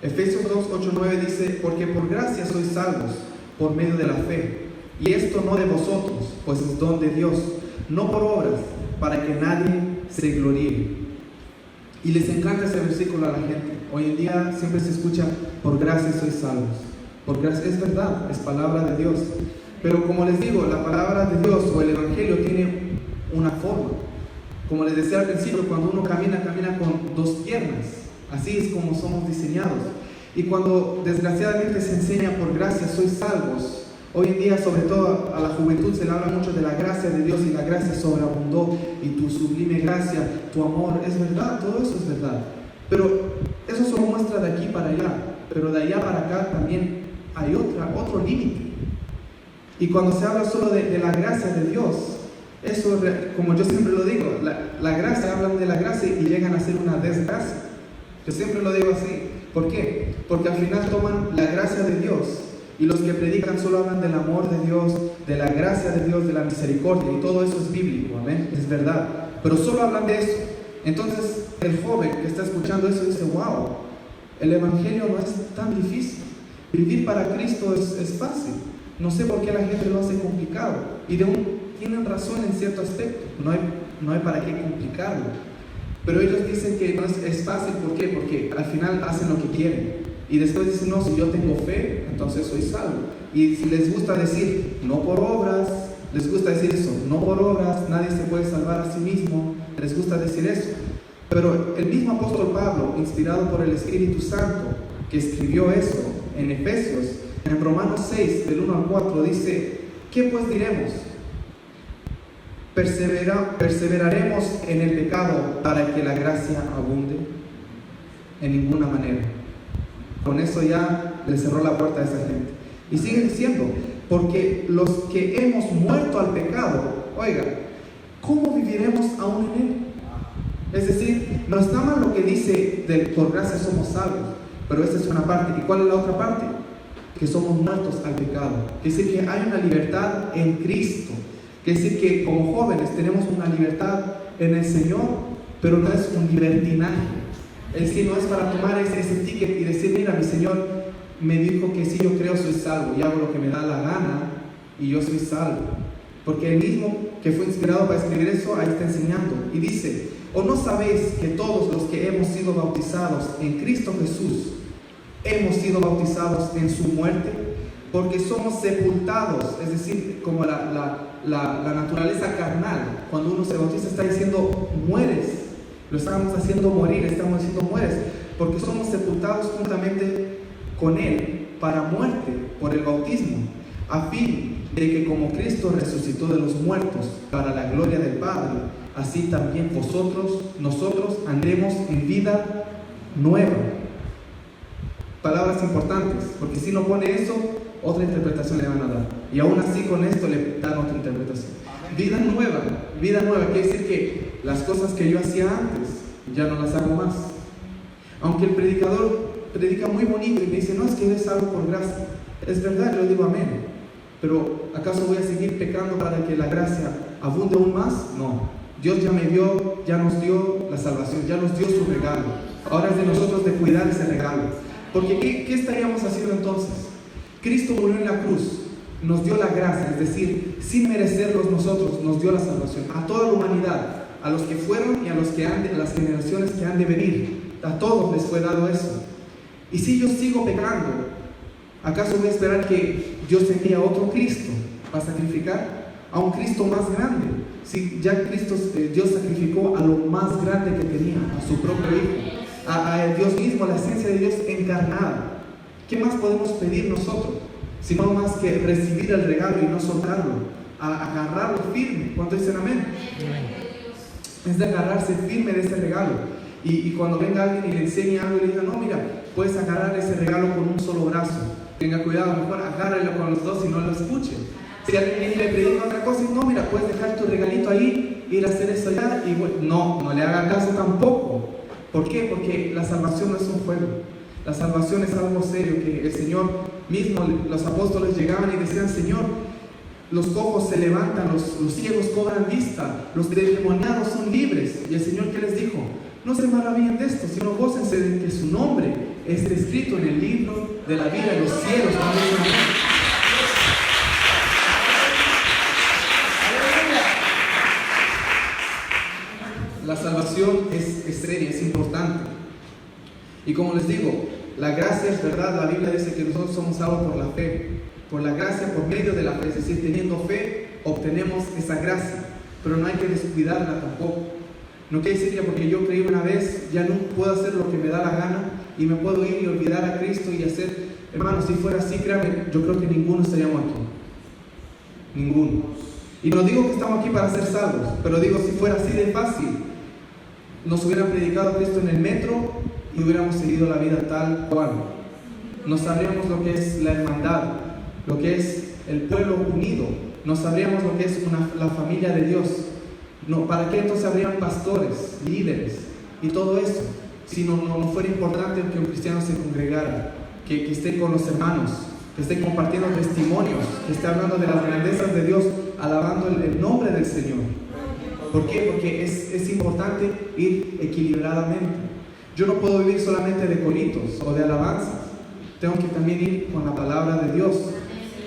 Efesios 2, 8, 9 dice, porque por gracia sois salvos por medio de la fe, y esto no de vosotros, pues es don de Dios, no por obras, para que nadie se gloríe. Y les encanta ese versículo a la gente. Hoy en día siempre se escucha, por gracia sois salvos. Por gracia, es verdad, es palabra de Dios. Pero como les digo, la palabra de Dios o el Evangelio tiene una forma. Como les decía al principio, cuando uno camina con dos piernas. Así es como somos diseñados. Y cuando desgraciadamente se enseña por gracia sois salvos, hoy en día sobre todo a la juventud se le habla mucho de la gracia de Dios y la gracia sobreabundó y tu sublime gracia, tu amor, es verdad, todo eso es verdad. Pero eso solo muestra de aquí para allá, pero de allá para acá también hay otro límite. Y cuando se habla solo de la gracia de Dios, eso, como yo siempre lo digo, la gracia, hablan de la gracia y llegan a ser una desgracia. Yo siempre lo digo así. ¿Por qué? Porque al final toman la gracia de Dios y los que predican solo hablan del amor de Dios, de la gracia de Dios, de la misericordia, y todo eso es bíblico, amén, es verdad, pero solo hablan de eso. Entonces el joven que está escuchando eso dice, wow, el Evangelio no es tan difícil, vivir para Cristo es fácil, no sé por qué la gente lo hace complicado, y tienen razón en cierto aspecto, no hay para qué complicarlo. Pero ellos dicen que no es fácil, ¿por qué? Porque al final hacen lo que quieren. Y después dicen, no, si yo tengo fe, entonces soy salvo. Y si les gusta decir, no por obras, les gusta decir eso, no por obras, nadie se puede salvar a sí mismo, les gusta decir eso. Pero el mismo apóstol Pablo, inspirado por el Espíritu Santo, que escribió eso en Efesios, en Romanos 6, del 1 al 4, dice, ¿qué pues diremos? ¿Perseveraremos en el pecado para que la gracia abunde? En ninguna manera. Con eso ya le cerró la puerta a esa gente. Y sigue diciendo, porque los que hemos muerto al pecado, oiga, ¿cómo viviremos aún en él? Es decir, no está mal lo que dice por gracia somos salvos, pero esa es una parte. ¿Y cuál es la otra parte? Que somos muertos al pecado. Es decir, que hay una libertad en Cristo. Es decir, que como jóvenes tenemos una libertad en el Señor, pero no es un libertinaje. Es decir, no es para tomar ese ticket y decir, mira, mi Señor me dijo que si yo creo soy salvo y hago lo que me da la gana y yo soy salvo. Porque el mismo que fue inspirado para escribir eso, ahí está enseñando. Y dice, ¿o no sabéis que todos los que hemos sido bautizados en Cristo Jesús, hemos sido bautizados en su muerte? Porque somos sepultados, es decir, como la naturaleza carnal, cuando uno se bautiza está diciendo mueres, lo estamos haciendo morir, estamos diciendo mueres, porque somos sepultados juntamente con Él para muerte por el bautismo, a fin de que como Cristo resucitó de los muertos para la gloria del Padre, así también nosotros andemos en vida nueva. Palabras importantes, porque si no pone eso, otra interpretación le van a dar. Y aún así con esto le dan otra interpretación. Vida nueva quiere decir que las cosas que yo hacía antes, ya no las hago más. Aunque el predicador predica muy bonito y me dice, no, es que eres salvo por gracia. Es verdad, yo digo amén. Pero ¿acaso voy a seguir pecando para que la gracia abunde aún más? No. Dios ya nos dio la salvación, ya nos dio su regalo. Ahora es de nosotros de cuidar ese regalo. Porque ¿qué estaríamos haciendo entonces? Cristo murió en la cruz, nos dio la gracia, es decir, sin merecerlos nosotros, nos dio la salvación a toda la humanidad, a los que fueron y a las generaciones que han de venir, a todos les fue dado eso. Y si yo sigo pecando, ¿acaso voy a esperar que Dios envíe a otro Cristo para sacrificar? A un Cristo más grande. Si ya Dios sacrificó a lo más grande que tenía, a su propio Hijo, a Dios mismo, la esencia de Dios encarnada. ¿Qué más podemos pedir nosotros? Sino más que recibir el regalo y no soltarlo, a agarrarlo firme. ¿Cuántos dicen amén? Es de agarrarse firme de ese regalo. Y cuando venga alguien y le enseñe algo y le diga, no, mira, puedes agarrar ese regalo con un solo brazo. Tenga cuidado, mejor agárralo con los dos y no lo escuche. Si alguien viene y le predica otra cosa, no, mira, puedes dejar tu regalito ahí, ir a hacer eso allá, y bueno, no le haga caso tampoco. ¿Por qué? Porque la salvación no es un juego. La salvación es algo serio, que el Señor mismo, los apóstoles llegaban y decían, Señor, los cojos se levantan, los ciegos cobran vista, los endemoniados son libres. Y el Señor, ¿qué les dijo? No se maravillen de esto, sino gócense de que su nombre esté escrito en el libro de la vida de los cielos. La salvación es seria, es importante. Y como les digo, La gracia es verdad, la Biblia dice que nosotros somos salvos por la fe, por la gracia, por medio de la fe, es decir, teniendo fe obtenemos esa gracia, pero no hay que descuidarla tampoco. No quiere decir que porque yo creí una vez ya no puedo hacer lo que me da la gana y me puedo ir y olvidar a Cristo y hacer, hermanos, si fuera así, créanme, yo creo que ninguno estaríamos aquí, ninguno. Y no digo que estamos aquí para ser salvos, pero digo, si fuera así de fácil, nos hubieran predicado a Cristo en el metro y hubiéramos seguido la vida tal cual. No sabríamos lo que es la hermandad, lo que es el pueblo unido, no sabríamos lo que es la familia de Dios. No, ¿para qué entonces habrían pastores, líderes y todo eso? Si no fuera importante que un cristiano se congregara, que esté con los hermanos, que esté compartiendo testimonios, que esté hablando de las grandezas de Dios, alabando el nombre del Señor. ¿Por qué? Porque es importante ir equilibradamente. Yo no puedo vivir solamente de coritos o de alabanzas. Tengo que también ir con la palabra de Dios.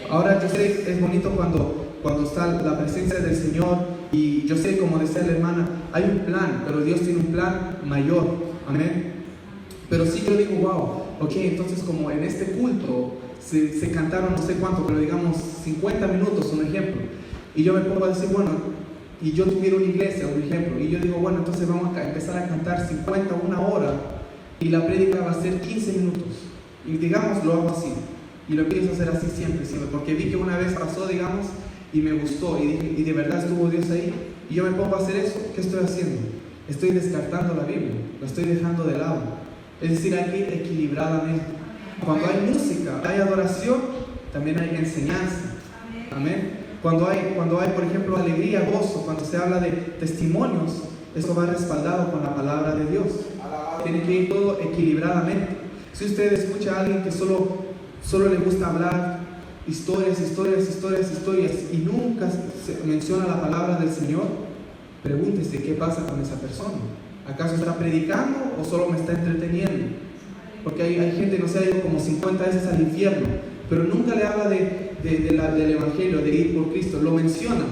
Ahora yo sé, es bonito cuando está la presencia del Señor y yo sé, como decía la hermana, hay un plan, pero Dios tiene un plan mayor. Amén. Pero sí yo digo, wow, ok, entonces como en este culto se cantaron no sé cuánto, pero digamos 50 minutos, un ejemplo. Y yo me pongo a decir, bueno, y yo tuviera una iglesia, un ejemplo, y yo digo, bueno, entonces vamos a empezar a cantar 50 o una hora y la prédica va a ser 15 minutos. Y digamos, lo hago así. Y lo empiezo a hacer así siempre, porque vi que una vez pasó, digamos, y me gustó, y dije, y de verdad estuvo Dios ahí, y yo me pongo a hacer eso. ¿Qué estoy haciendo? Estoy descartando la Biblia, la estoy dejando de lado. Es decir, hay que ir equilibradamente. Cuando hay música, hay adoración, también hay enseñanza. Amén. Cuando hay, por ejemplo, alegría, gozo, cuando se habla de testimonios, eso va respaldado con la palabra de Dios. Tiene que ir todo equilibradamente. Si usted escucha a alguien que solo le gusta hablar historias y nunca se menciona la palabra del Señor, pregúntese qué pasa con esa persona. ¿Acaso está predicando o solo me está entreteniendo? Porque hay gente, no sé, ha ido como 50 veces al infierno, pero nunca le habla del Evangelio, de ir por Cristo. Lo menciona,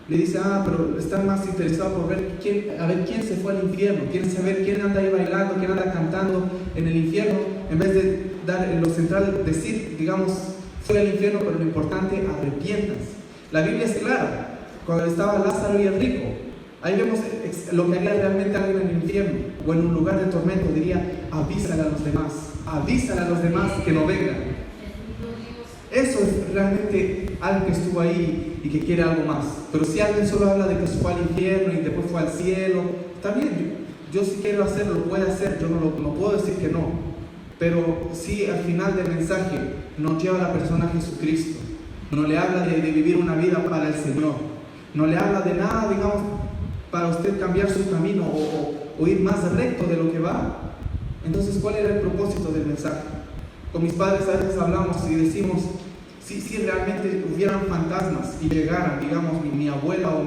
le dice, pero están más interesados por ver quién se fue al infierno, quieren saber quién anda ahí bailando, quién anda cantando en el infierno, en vez de dar en lo central, decir, digamos, fue al infierno, pero lo importante, arrepientas. La Biblia es clara. Cuando estaba Lázaro y el rico, ahí vemos lo que haría realmente alguien en el infierno o en un lugar de tormento. Diría, avísale a los demás que no vengan. Eso es realmente alguien que estuvo ahí y que quiere algo más. Pero si alguien solo habla de que se fue al infierno y después fue al cielo, está bien, yo si quiero hacerlo, lo puedo hacer, yo no puedo decir que no. Pero si al final del mensaje nos lleva a la persona a Jesucristo, no le habla de vivir una vida para el Señor, no le habla de nada, digamos, para usted cambiar su camino o ir más recto de lo que va, entonces ¿cuál era el propósito del mensaje? Con mis padres a veces hablamos y decimos, si realmente hubieran fantasmas y llegaran, digamos, mi abuela o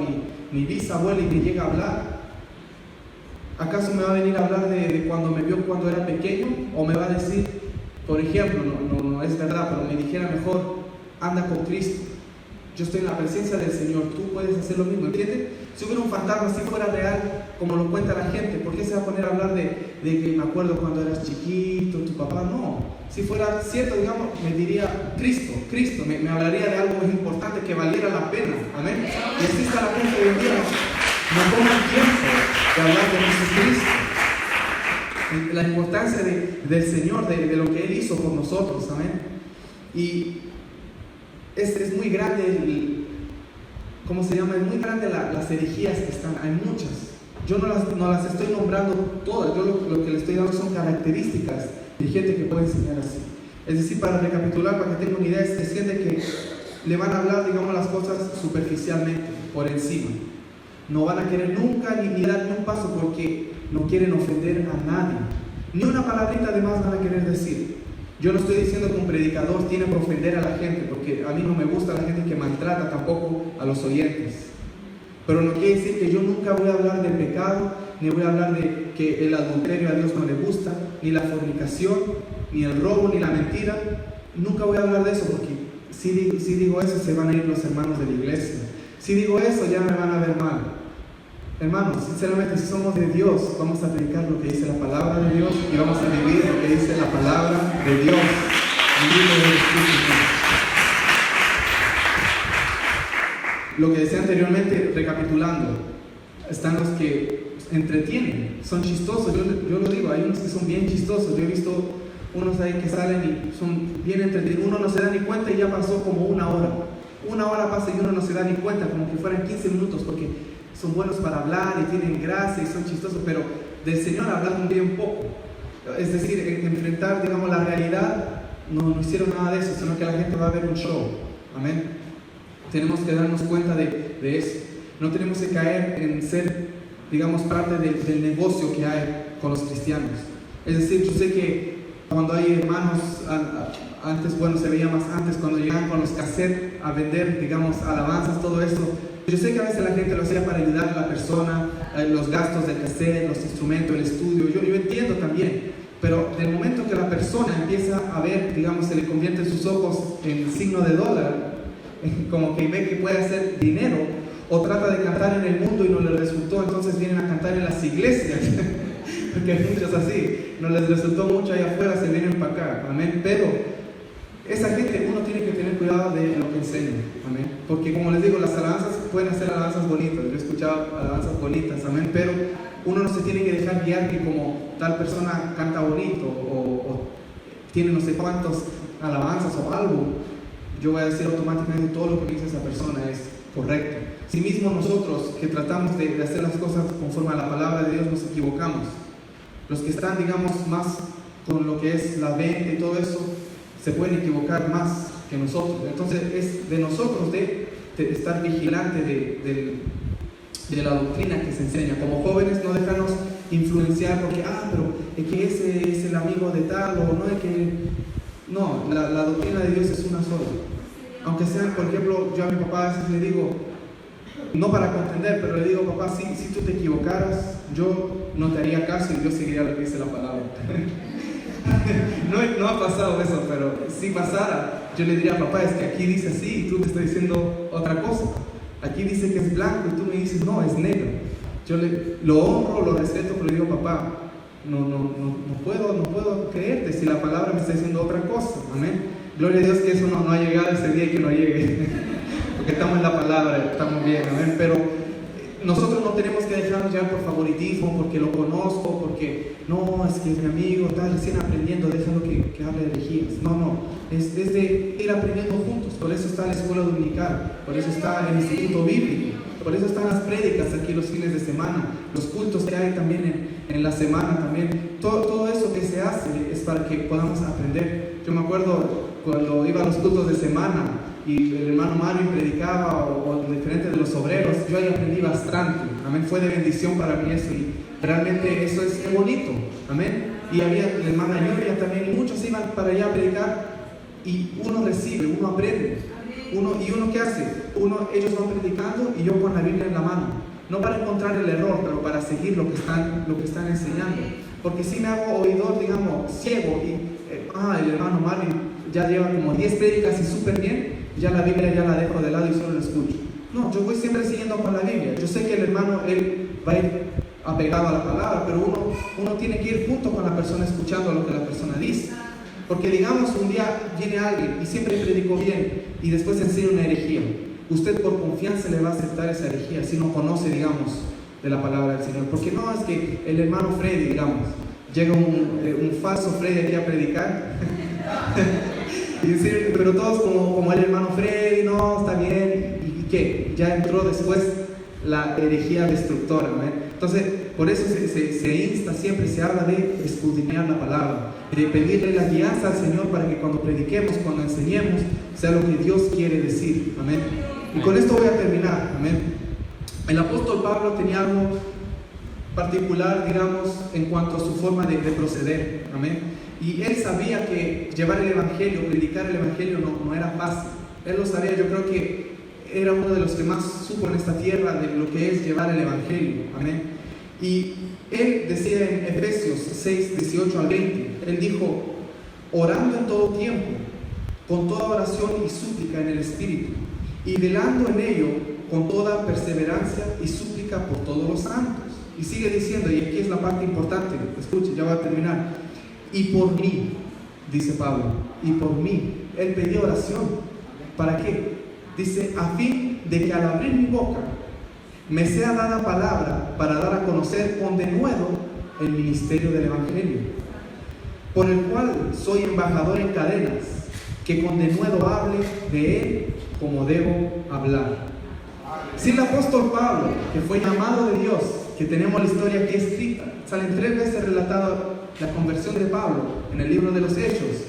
mi bisabuela y me llega a hablar, ¿acaso me va a venir a hablar de cuando me vio cuando era pequeño? ¿O me va a decir, por ejemplo, no es verdad, pero me dijera mejor, anda con Cristo, yo estoy en la presencia del Señor, tú puedes hacer lo mismo, ¿entiendes? Si hubiera un fantasma, si fuera real, como lo cuenta la gente, ¿por qué se va a poner a hablar de que me acuerdo cuando eras chiquito, tu papá? No. Si fuera cierto, digamos, me diría Cristo, me hablaría de algo muy importante que valiera la pena, amén. Y así está la gente hoy en día, no toman tiempo de hablar de Jesucristo, la importancia del Señor, de lo que Él hizo por nosotros, amén. Y es muy grande ¿cómo se llama? Es muy grande las herejías que están, hay muchas. Yo no las estoy nombrando todas, yo lo que le estoy dando son características de gente que puede enseñar así. Es decir, para recapitular, para que tengan una idea, es gente que le van a hablar, digamos, las cosas superficialmente, por encima. No van a querer nunca ni dar ni un paso porque no quieren ofender a nadie. Ni una palabrita de más van a querer decir. Yo no estoy diciendo que un predicador tiene que ofender a la gente, porque a mí no me gusta la gente que maltrata tampoco a los oyentes. Pero no quiere decir que yo nunca voy a hablar del pecado, ni voy a hablar de que el adulterio a Dios no le gusta, ni la fornicación, ni el robo, ni la mentira. Nunca voy a hablar de eso, porque si digo eso se van a ir los hermanos de la iglesia. Si digo eso ya me van a ver mal. Hermanos, sinceramente, si somos de Dios, vamos a predicar lo que dice la palabra de Dios y vamos a vivir lo que dice la palabra de Dios. Lo que decía anteriormente, recapitulando, están los que entretienen, son chistosos. Yo lo digo, hay unos que son bien chistosos. Yo he visto unos ahí que salen y son bien entretenidos. Uno no se da ni cuenta y ya pasó como una hora. Una hora pasa y uno no se da ni cuenta, como que fueran 15 minutos, porque son buenos para hablar y tienen gracia y son chistosos, pero del Señor hablan bien poco. Es decir, enfrentar, digamos, la realidad, no hicieron nada de eso, sino que la gente va a ver un show. Amén. Tenemos que darnos cuenta de eso. No tenemos que caer en ser, digamos, parte del negocio que hay con los cristianos. Es decir, yo sé que cuando hay hermanos, antes, bueno, se veía más antes, cuando llegaban con los cassettes a vender, digamos, alabanzas, todo eso. Yo sé que a veces la gente lo hacía para ayudar a la persona, los gastos del cassette, los instrumentos, el estudio. Yo entiendo también, pero del momento que la persona empieza a ver, digamos, se le convierte en sus ojos en signo de dólar, como que ve que puede hacer dinero, o trata de cantar en el mundo y no le resultó, entonces vienen a cantar en las iglesias, porque hay muchos así, no les resultó mucho allá afuera, se vienen para acá, amén. Pero esa gente, uno tiene que tener cuidado de lo que enseña, amén. Porque como les digo, las alabanzas pueden ser alabanzas bonitas, yo he escuchado alabanzas bonitas, amén, pero uno no se tiene que dejar guiar que como tal persona canta bonito o tiene no sé cuántos alabanzas o algo, yo voy a decir automáticamente todo lo que dice esa persona es correcto. Si mismo nosotros que tratamos de hacer las cosas conforme a la palabra de Dios nos equivocamos, los que están, digamos, más con lo que es la venta y todo eso, se pueden equivocar más que nosotros. Entonces es de nosotros de estar vigilante de la doctrina que se enseña. Como jóvenes, no dejarnos influenciar porque, pero es que ese es el amigo de tal, o no es que... No, la doctrina de Dios es una sola. Aunque sea, por ejemplo, yo a mi papá a veces le digo, no para contender, pero le digo, papá, si tú te equivocaras, yo no te haría caso y yo seguiría lo que dice la palabra. No ha pasado eso, pero si pasara, yo le diría, papá, es que aquí dice así y tú te estás diciendo otra cosa. Aquí dice que es blanco y tú me dices, no, es negro. Yo lo honro, lo respeto, pero le digo, papá, no puedo creerte si la palabra me está diciendo otra cosa. Amén. Gloria a Dios que eso no ha llegado ese día y que no llegue. Porque estamos en la palabra, estamos bien, amén. Pero nosotros no tenemos que dejarnos llevar por favoritismo, porque lo conozco, porque no, es que es mi amigo, está recién aprendiendo, déjalo que hable de herejías. No, es de ir aprendiendo juntos. Por eso está la escuela dominical, por eso está el instituto bíblico, por eso están las prédicas aquí los fines de semana, los cultos que hay también en la semana también. Todo eso que se hace es para que podamos aprender. Yo me acuerdo cuando iba a los cultos de semana y el hermano Marvin predicaba o diferente de los obreros, yo ahí aprendí bastante, amén. Fue de bendición para mí eso y realmente eso es bonito, amén. Y había la hermana Yuria también y muchos iban para allá a predicar y uno recibe, uno aprende, ¿y uno qué hace? Ellos van predicando y yo con la Biblia en la mano, no para encontrar el error, pero para seguir lo que están enseñando, porque si me hago oidor, digamos, ciego y el hermano Marvin ya lleva como 10 prédicas y súper bien, ya la Biblia ya la dejo de lado y solo la escucho. No, yo voy siempre siguiendo con la Biblia. Yo sé que el hermano, él va a ir apegado a la palabra, pero uno tiene que ir junto con la persona escuchando lo que la persona dice. Porque digamos, un día viene alguien y siempre predicó bien y después enseña una herejía. Usted por confianza le va a aceptar esa herejía si no conoce, digamos, de la palabra del Señor. Porque no es que el hermano Freddy, digamos, llega un falso Freddy aquí a predicar y decir, pero todos como el hermano Freddy, no, está bien, ¿y qué? Ya entró después la herejía destructora, ¿no? Entonces, por eso se insta siempre, se habla de escudriñar la palabra, de pedirle la guianza al Señor para que cuando prediquemos, cuando enseñemos, sea lo que Dios quiere decir, amén. Y con esto voy a terminar, amén. El apóstol Pablo tenía algo particular, digamos, en cuanto a su forma de proceder, amén. Y él sabía que llevar el evangelio, predicar el evangelio no era fácil. Él lo sabía, yo creo que era uno de los que más supo en esta tierra de lo que es llevar el evangelio, amén. Y él decía en Efesios 6, 18 al 20, él dijo, orando en todo tiempo, con toda oración y súplica en el Espíritu, y velando en ello con toda perseverancia y súplica por todos los santos. Y sigue diciendo, y aquí es la parte importante, escuche, ya va a terminar. Y por mí, dice Pablo, y por mí, él pidió oración. ¿Para qué? Dice, a fin de que al abrir mi boca me sea dada palabra para dar a conocer con denuedo el ministerio del Evangelio, por el cual soy embajador en cadenas, que con denuedo hable de él como debo hablar. Si el apóstol Pablo, que fue llamado de Dios, que tenemos la historia aquí escrita, salen 3 veces relatada la conversión de Pablo en el libro de los Hechos.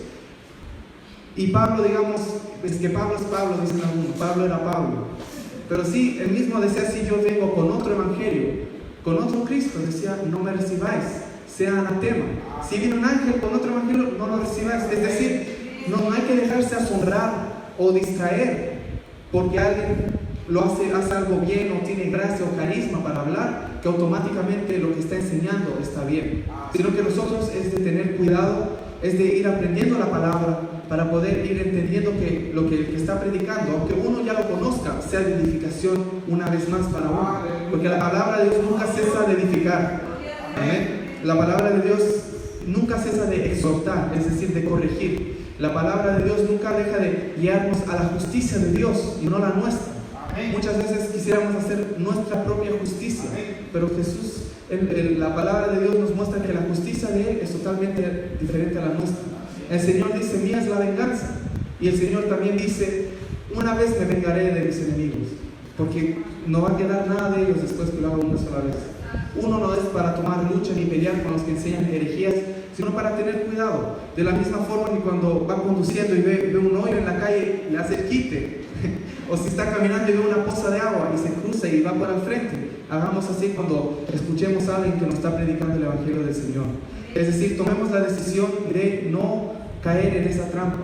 Y Pablo, digamos, es que Pablo es Pablo, dicen algunos, Pablo era Pablo. Pero sí, él mismo decía, si yo vengo con otro evangelio, con otro Cristo, decía, no me recibáis, sea anatema. Si viene un ángel con otro evangelio, no lo recibáis. Es decir, no hay que dejarse asombrar o distraer porque alguien lo hace algo bien o tiene gracia o carisma para hablar, que automáticamente lo que está enseñando está bien. Sino que nosotros es de tener cuidado, es de ir aprendiendo la palabra para poder ir entendiendo que lo que el que está predicando, aunque uno ya lo conozca, sea de edificación una vez más para uno. Porque la palabra de Dios nunca cesa de edificar. ¿Amén? La palabra de Dios nunca cesa de exhortar, es decir, de corregir. La palabra de Dios nunca deja de guiarnos a la justicia de Dios y no la nuestra. Muchas veces quisiéramos hacer nuestra propia justicia, pero Jesús, la palabra de Dios nos muestra que la justicia de Él es totalmente diferente a la nuestra. El Señor dice, mía es la venganza. Y el Señor también dice, una vez me vengaré de mis enemigos, porque no va a quedar nada de ellos después que lo haga una sola vez. Uno no es para tomar lucha ni pelear con los que enseñan herejías, sino para tener cuidado. De la misma forma que cuando va conduciendo y ve un hoyo en la calle, le hace el quite. O si está caminando y ve una poza de agua y se cruza y va por al frente. Hagamos así cuando escuchemos a alguien que nos está predicando el Evangelio del Señor. Es decir, tomemos la decisión de no caer en esa trampa.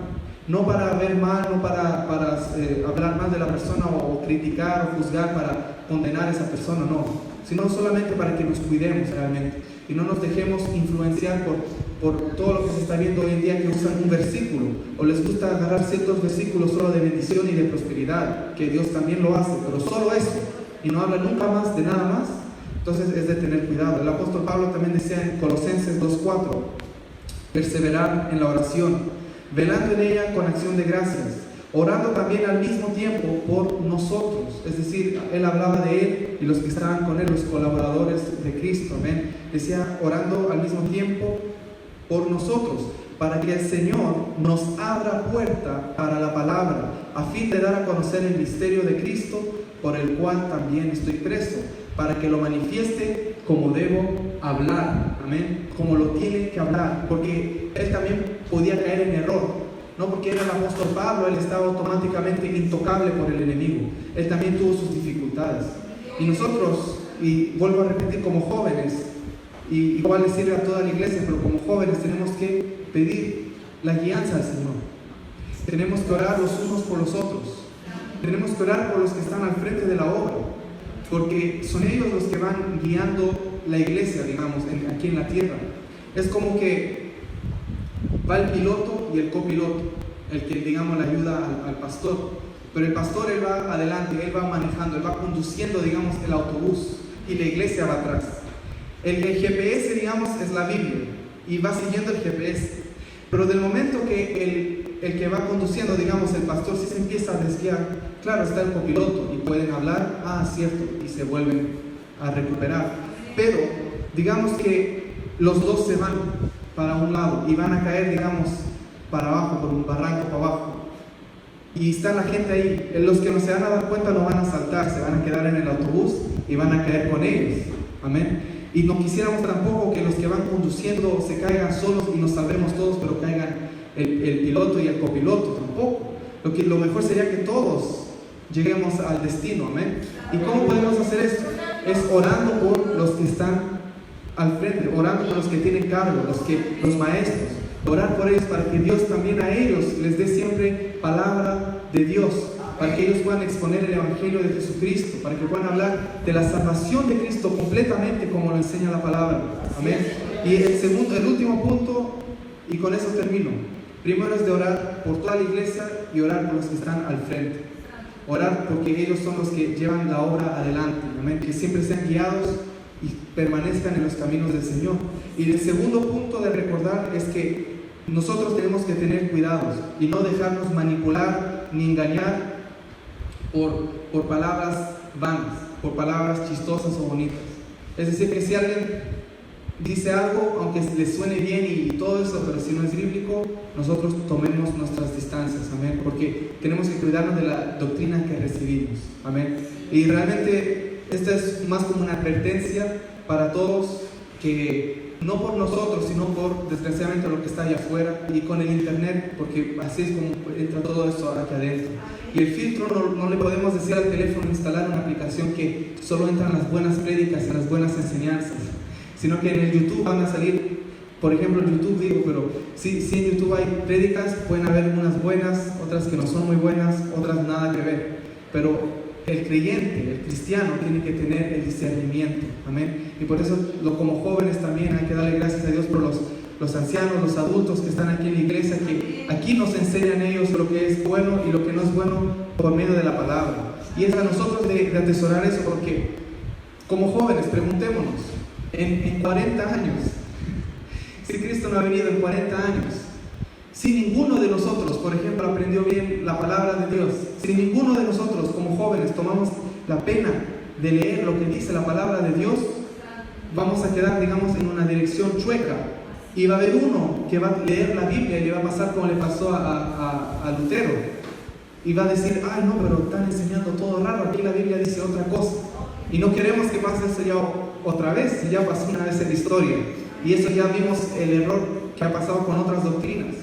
No para ver mal, no para hablar mal de la persona o criticar o juzgar para condenar a esa persona, no. Sino solamente para que nos cuidemos realmente y no nos dejemos influenciar por todo lo que se está viendo hoy en día, que usan un versículo o les gusta agarrar ciertos versículos solo de bendición y de prosperidad, que Dios también lo hace, pero solo eso, y no habla nunca más de nada más. Entonces es de tener cuidado. El apóstol Pablo también decía en Colosenses 2:4, perseverar en la oración, velando en ella con acción de gracias, orando también al mismo tiempo por nosotros. Es decir, él hablaba de él y los que estaban con él, los colaboradores de Cristo, amén. Decía, orando al mismo tiempo por nosotros, para que el Señor nos abra puerta para la palabra, a fin de dar a conocer el misterio de Cristo, por el cual también estoy preso, para que lo manifieste como debo hablar, amén, como lo tiene que hablar, porque él también podía caer en error. No porque era el apóstol Pablo, él estaba automáticamente intocable por el enemigo. Él también tuvo sus dificultades. Y nosotros, y vuelvo a repetir, como jóvenes, y igual le sirve a toda la iglesia, pero como jóvenes tenemos que pedir la guianza al Señor. Tenemos que orar los unos por los otros. Tenemos que orar por los que están al frente de la obra, porque son ellos los que van guiando la iglesia, digamos, aquí en la tierra. Es como que va el piloto y el copiloto, el que, digamos, le ayuda al pastor. Pero el pastor, él va adelante, él va manejando, él va conduciendo, digamos, el autobús, y la iglesia va atrás. El GPS, digamos, es la Biblia, y va siguiendo el GPS. Pero del momento que el que va conduciendo, digamos, el pastor, si se empieza a desviar, claro, está el copiloto, y pueden hablar, cierto, y se vuelven a recuperar. Pero, digamos que los dos se van para un lado y van a caer, digamos, para abajo, por un barranco para abajo, y está la gente ahí. Los que no se van a dar cuenta no van a saltar, se van a quedar en el autobús y van a caer con ellos, amén. Y no quisiéramos tampoco que los que van conduciendo se caigan solos y nos salvemos todos, pero caigan el piloto y el copiloto tampoco. Lo mejor sería que todos lleguemos al destino, amén. ¿Y cómo podemos hacer esto? Es orando por los que están al frente, orando por los que tienen cargo, los maestros, orar por ellos para que Dios también a ellos les dé siempre palabra de Dios, para que ellos puedan exponer el Evangelio de Jesucristo, para que puedan hablar de la salvación de Cristo completamente como lo enseña la palabra, amén. Y el último punto, y con eso termino, primero es de orar por toda la iglesia y orar por los que están al frente. Orar porque ellos son los que llevan la obra adelante, amén. Que siempre sean guiados y permanezcan en los caminos del Señor. Y el segundo punto de recordar es que nosotros tenemos que tener cuidados y no dejarnos manipular ni engañar por palabras vanas, por palabras chistosas o bonitas. Es decir, que si alguien dice algo, aunque les suene bien y todo eso, pero si no es bíblico, nosotros tomemos nuestras distancias, amén, porque tenemos que cuidarnos de la doctrina que recibimos, amén. Y realmente esta es más como una advertencia para todos, que no por nosotros, sino por, desgraciadamente, lo que está allá afuera y con el internet, porque así es como entra todo esto aquí adentro. Y el filtro no le podemos decir al teléfono instalar una aplicación que solo entran las buenas prédicas y las buenas enseñanzas, sino que en el YouTube van a salir, por ejemplo en YouTube digo, pero sí en YouTube hay prédicas, pueden haber unas buenas, otras que no son muy buenas, otras nada que ver, pero el creyente, el cristiano tiene que tener el discernimiento, amén. Y por eso como jóvenes también hay que darle gracias a Dios por los ancianos, los adultos que están aquí en la iglesia, que aquí nos enseñan ellos lo que es bueno y lo que no es bueno por medio de la palabra. Y es a nosotros de atesorar eso, porque como jóvenes preguntémonos, en 40 años, si Cristo no ha venido en 40 años, si ninguno de nosotros, por ejemplo, aprendió bien la palabra de Dios, si ninguno de nosotros como jóvenes tomamos la pena de leer lo que dice la palabra de Dios, vamos a quedar, digamos, en una dirección chueca. Y va a haber uno que va a leer la Biblia y le va a pasar como le pasó a Lutero. Y va a decir, ay no, pero están enseñando todo raro, aquí la Biblia dice otra cosa. Y no queremos que pase eso ya otra vez, si ya pasó una vez en la historia. Y eso ya vimos el error que ha pasado con otras doctrinas.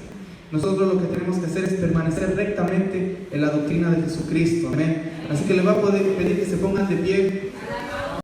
Nosotros lo que tenemos que hacer es permanecer rectamente en la doctrina de Jesucristo, amén. Así que les voy a poder pedir que se pongan de pie.